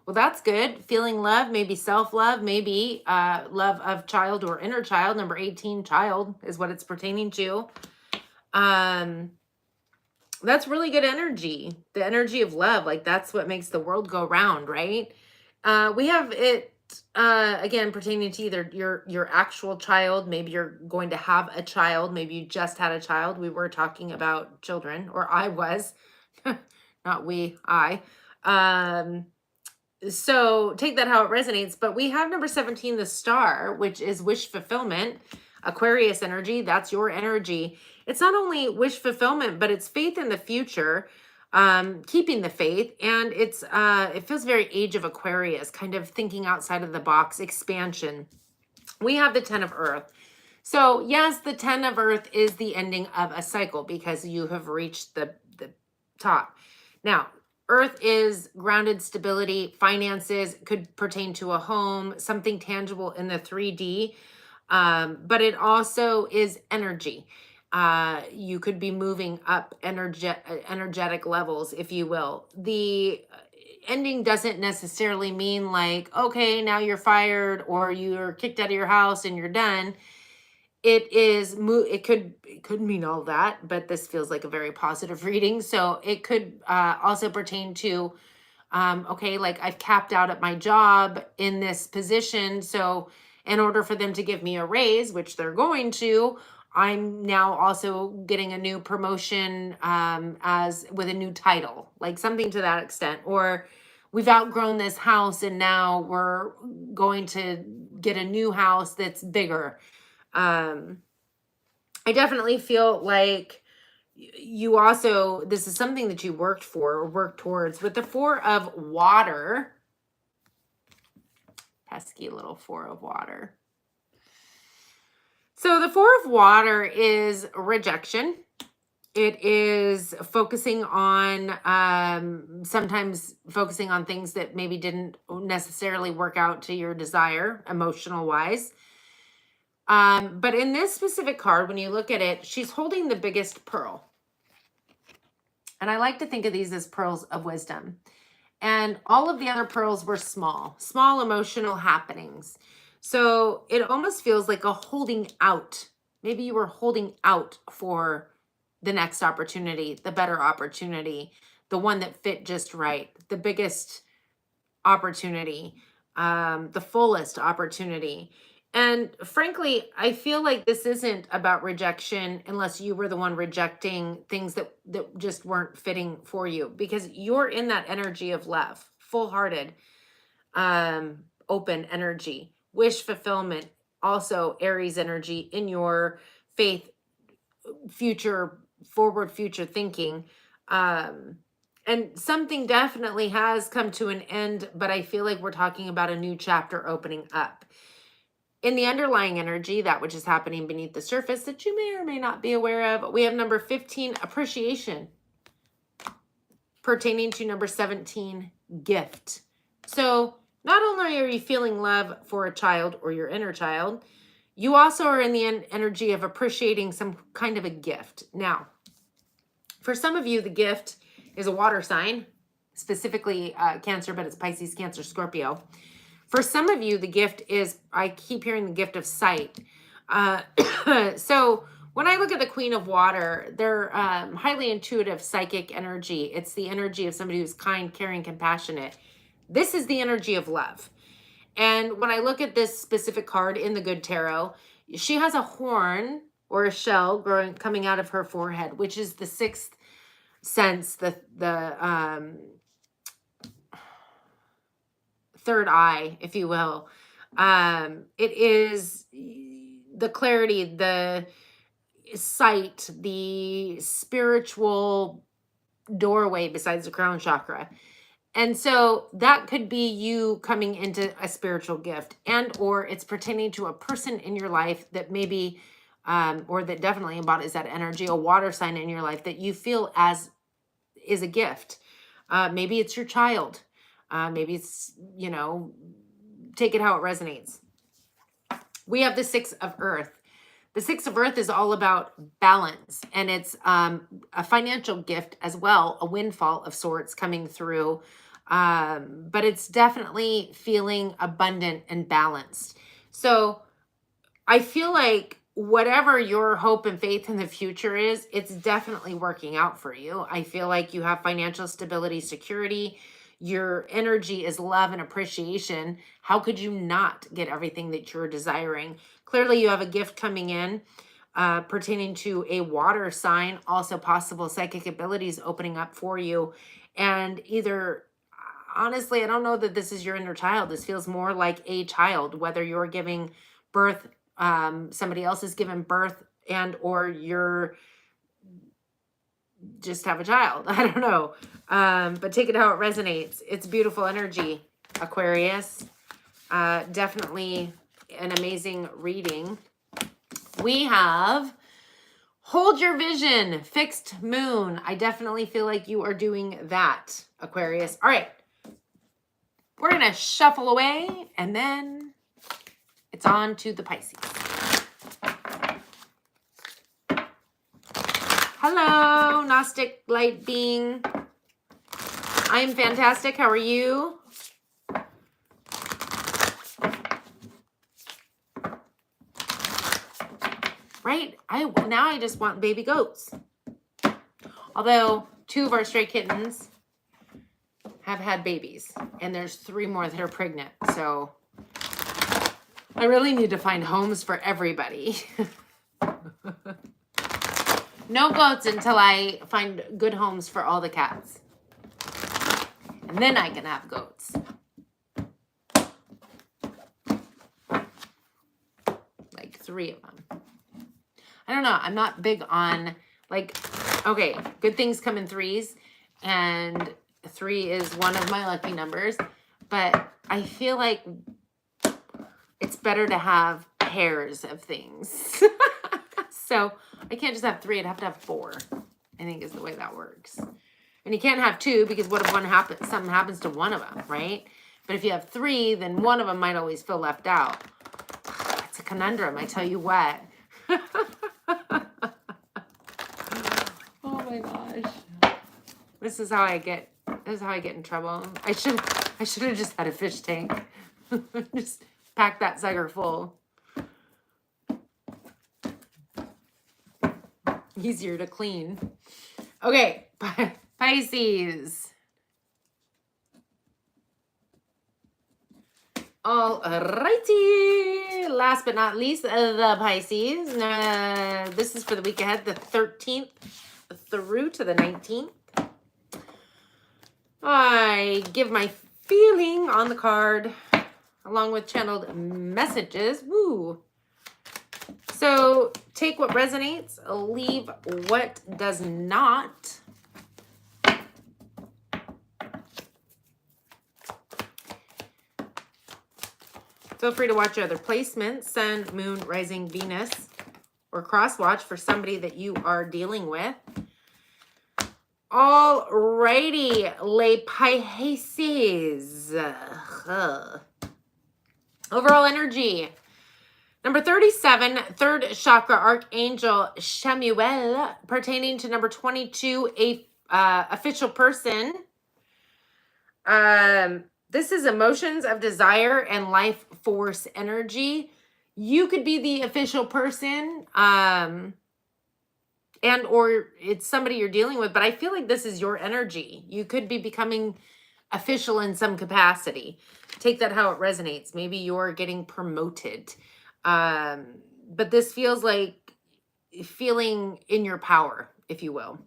Well, that's good. Feeling love, maybe self-love, maybe love of child or inner child. Number 18, child is what it's pertaining to. That's really good energy. The energy of love. Like that's what makes the world go round, right? We have it again pertaining to either your actual child, maybe you're going to have a child, maybe you just had a child. We were talking about children, or I was. Not we, I. So take that how it resonates. But we have number 17, the star, which is wish fulfillment. Aquarius energy, that's your energy. It's not only wish fulfillment, but it's faith in the future, keeping the faith. And it's it feels very age of Aquarius, kind of thinking outside of the box, expansion. We have the 10 of Earth. So yes, the 10 of Earth is the ending of a cycle because you have reached the top. Now, Earth is grounded stability, finances, could pertain to a home, something tangible in the 3D, but it also is energy. You could be moving up energetic levels, if you will. The ending doesn't necessarily mean like, okay, now you're fired or you're kicked out of your house and you're done. It could mean all that, but this feels like a very positive reading. So it could also pertain to, okay, like I've capped out at my job in this position. So in order for them to give me a raise, which they're going to, I'm now also getting a new promotion as with a new title, like something to that extent. Or we've outgrown this house and now we're going to get a new house that's bigger. I definitely feel like you also, this is something that you worked for or worked towards. With the Four of Water, pesky little Four of Water. So the Four of Water is rejection. It is focusing on, sometimes focusing on things that maybe didn't necessarily work out to your desire, emotional wise. But in this specific card, when you look at it, she's holding the biggest pearl. And I like to think of these as pearls of wisdom. And all of the other pearls were small emotional happenings. So it almost feels like a holding out. Maybe you were holding out for the next opportunity, the better opportunity, the one that fit just right, the biggest opportunity, the fullest opportunity. And frankly, I feel like this isn't about rejection unless you were the one rejecting things that just weren't fitting for you, because you're in that energy of love, full-hearted, open energy, wish fulfillment, also Aries energy in your faith, forward future thinking. And something definitely has come to an end, but I feel like we're talking about a new chapter opening up. In the underlying energy, that which is happening beneath the surface that you may or may not be aware of, we have number 15, appreciation, pertaining to number 17, gift. So not only are you feeling love for a child or your inner child, you also are in the energy of appreciating some kind of a gift. Now, for some of you, the gift is a water sign, specifically Cancer, but it's Pisces, Cancer, Scorpio. For some of you, the gift is, I keep hearing the gift of sight. So when I look at the Queen of Water, they're highly intuitive, psychic energy. It's the energy of somebody who's kind, caring, compassionate. This is the energy of love. And when I look at this specific card in the Good Tarot, she has a horn or a shell coming out of her forehead, which is the sixth sense, the third eye, if you will. It is the clarity, the sight, the spiritual doorway besides the crown chakra. And so that could be you coming into a spiritual gift, and or it's pertaining to a person in your life that maybe, or that definitely embodies that energy, a water sign in your life that you feel as is a gift. Maybe it's your child. Maybe it's, take it how it resonates. We have the Six of Earth. The Six of Earth is all about balance, and it's a financial gift as well, a windfall of sorts coming through. But it's definitely feeling abundant and balanced. So I feel like whatever your hope and faith in the future is, it's definitely working out for you. I feel like you have financial stability, security. Your energy is love and appreciation. How could you not get everything that you're desiring? Clearly, you have a gift coming in pertaining to a water sign, also possible psychic abilities opening up for you. And either, honestly, I don't know that this is your inner child. This feels more like a child, whether you're giving birth, somebody else is giving birth, and or you're just have a child. I don't know. But take it how it resonates. It's beautiful energy, Aquarius. Definitely an amazing reading. We have Hold Your Vision, Fixed Moon. I definitely feel like you are doing that, Aquarius. All right. We're going to shuffle away, and then it's on to the Pisces. Hello, Gnostic Light Being. I'm fantastic. How are you? Right? Now I just want baby goats. Although 2 of our stray kittens have had babies, and there's 3 more that are pregnant. So I really need to find homes for everybody. No goats until I find good homes for all the cats. And then I can have goats. 3 of them. I don't know. I'm not big on, like, okay, good things come in 3s, and 3 is one of my lucky numbers, but I feel like it's better to have pairs of things. So I can't just have 3. I'd have to have 4, I think is the way that works. And you can't have 2 because what if something happens to one of them, right? But if you have 3, then one of them might always feel left out. It's a conundrum, I tell you what. Oh my gosh. This is how I get in trouble. I should have just had a fish tank. Just pack that sucker full. Easier to clean. Okay, Pisces. Alrighty. Last but not least, the Pisces. This is for the week ahead, the 13th through to the 19th. I give my feeling on the card along with channeled messages. Woo. So take what resonates, leave what does not. Feel free to watch your other placements, Sun, Moon, Rising, Venus, or cross watch for somebody that you are dealing with. Alrighty, Les Pisces. Overall energy. Number 37, third chakra, Archangel Chamuel, pertaining to number 22, a official person. This is emotions of desire and life force energy. You could be the official person, and or it's somebody you're dealing with, but I feel like this is your energy. You could be becoming official in some capacity. Take that how it resonates. Maybe you're getting promoted. But this feels like feeling in your power, if you will.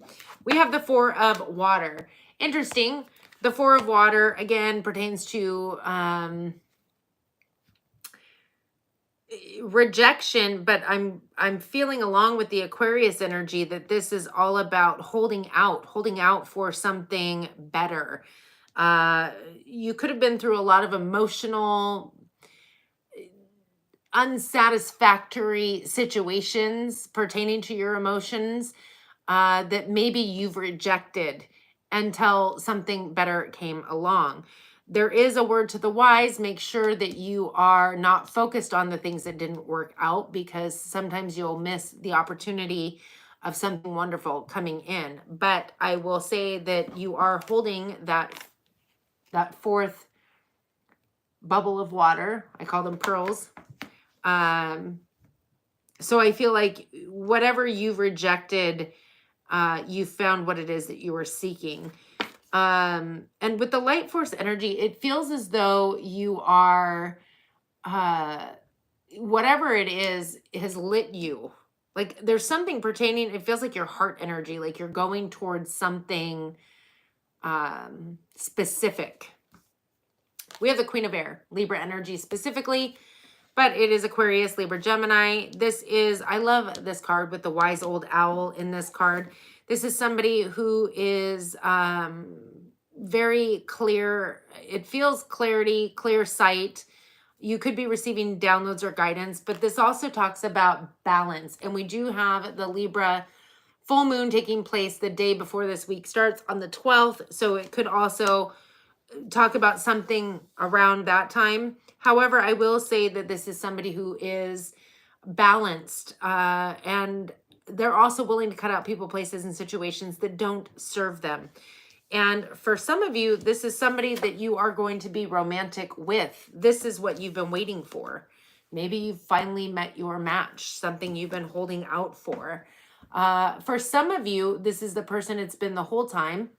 We have the 4 of water. Interesting. The 4 of water, again, pertains to rejection, but I'm feeling along with the Aquarius energy that this is all about holding out for something better. You could have been through a lot of emotional, unsatisfactory situations pertaining to your emotions that maybe you've rejected until something better came along. There is a word to the wise. Make sure that you are not focused on the things that didn't work out, because sometimes you'll miss the opportunity of something wonderful coming in. But I will say that you are holding that 4th bubble of water. I call them pearls. So I feel like whatever you've rejected, you found what it is that you were seeking. And with the light force energy, it feels as though you are, whatever it is, has lit you. Like there's something pertaining, it feels like your heart energy, like you're going towards something, specific. We have the Queen of Air, Libra energy specifically, but it is Aquarius, Libra, Gemini. This is, I love this card with the wise old owl in this card. This is somebody who is very clear. It feels clarity, clear sight. You could be receiving downloads or guidance, but this also talks about balance. And we do have the Libra full moon taking place the day before this week starts on the 12th. So it could also talk about something around that time. However, I will say that this is somebody who is balanced, and they're also willing to cut out people, places, and situations that don't serve them. And for some of you, this is somebody that you are going to be romantic with. This is what you've been waiting for. Maybe you've finally met your match, something you've been holding out for. For some of you, this is the person it's been the whole time.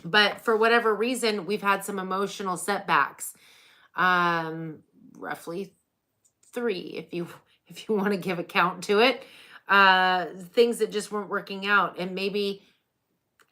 But for whatever reason, we've had some emotional setbacks. Roughly 3, if you want to give a count to it. Things that just weren't working out. And maybe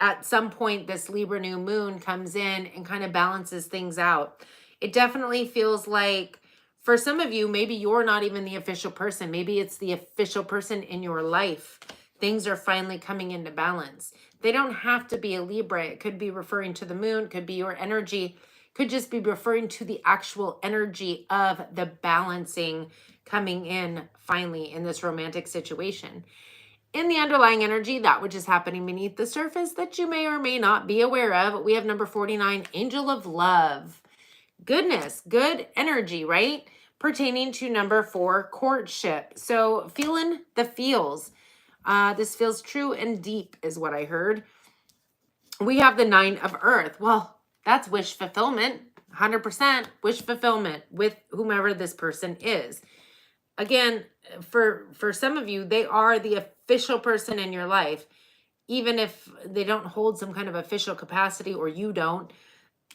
at some point, this Libra new moon comes in and kind of balances things out. It definitely feels like For some of you, maybe you're not even the official person. Maybe it's the official person in your life. Things are finally coming into balance. They don't have to be a Libra. It could be referring to the moon, could be your energy, could just be referring to the actual energy of the balancing coming in finally in this romantic situation. In the underlying energy, that which is happening beneath the surface that you may or may not be aware of, we have number 49, Angel of Love. Goodness, good energy, right? Pertaining to number 4, courtship. So feeling the feels. This feels true and deep is what I heard. We have the 9 of Earth. Well, that's wish fulfillment. 100% wish fulfillment with whomever this person is. Again, for some of you, they are the official person in your life. Even if they don't hold some kind of official capacity or you don't,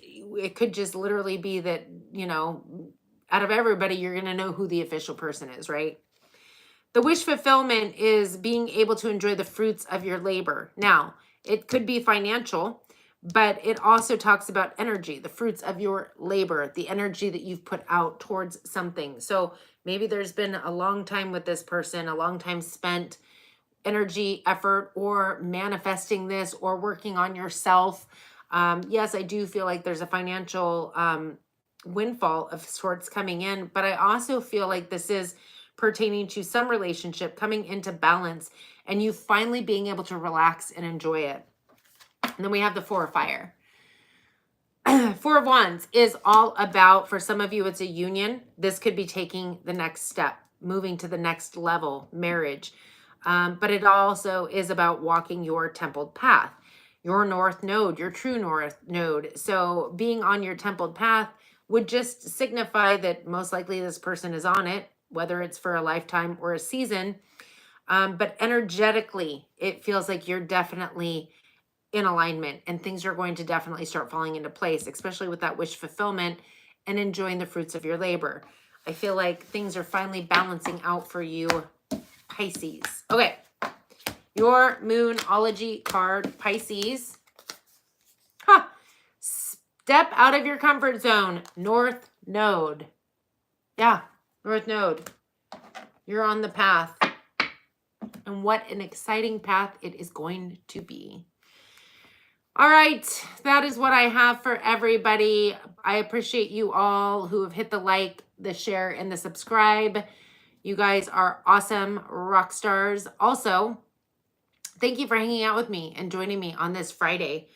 it could just literally be that, you know, out of everybody, you're going to know who the official person is, right? The wish fulfillment is being able to enjoy the fruits of your labor. Now, it could be financial, but it also talks about energy, the fruits of your labor, the energy that you've put out towards something. So maybe there's been a long time with this person, a long time spent energy, effort, or manifesting this or working on yourself. Yes, I do feel like there's a financial windfall of sorts coming in, but I also feel like this is pertaining to some relationship coming into balance and you finally being able to relax and enjoy it. And then we have the 4 of Fire. 4 of Wands is all about, for some of you, it's a union. This could be taking the next step, moving to the next level, marriage. But it also is about walking your templed path, your north node, your true north node. So being on your templed path would just signify that most likely this person is on it, whether it's for a lifetime or a season. But energetically, it feels like you're definitely in alignment and things are going to definitely start falling into place, especially with that wish fulfillment and enjoying the fruits of your labor. I feel like things are finally balancing out for you, Pisces. Okay, your Moonology card, Pisces. Step out of your comfort zone, North Node. Yeah, North Node. You're on the path. And what an exciting path it is going to be. All right, that is what I have for everybody. I appreciate you all who have hit the like, the share, and the subscribe. You guys are awesome rock stars. Also, thank you for hanging out with me and joining me on this Friday.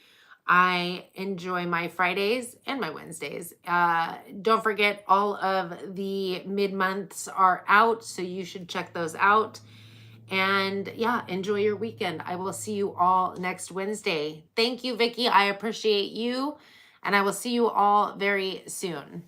I enjoy my Fridays and my Wednesdays. Don't forget, all of the mid-months are out, so you should check those out. And yeah, enjoy your weekend. I will see you all next Wednesday. Thank you, Vicky. I appreciate you. And I will see you all very soon.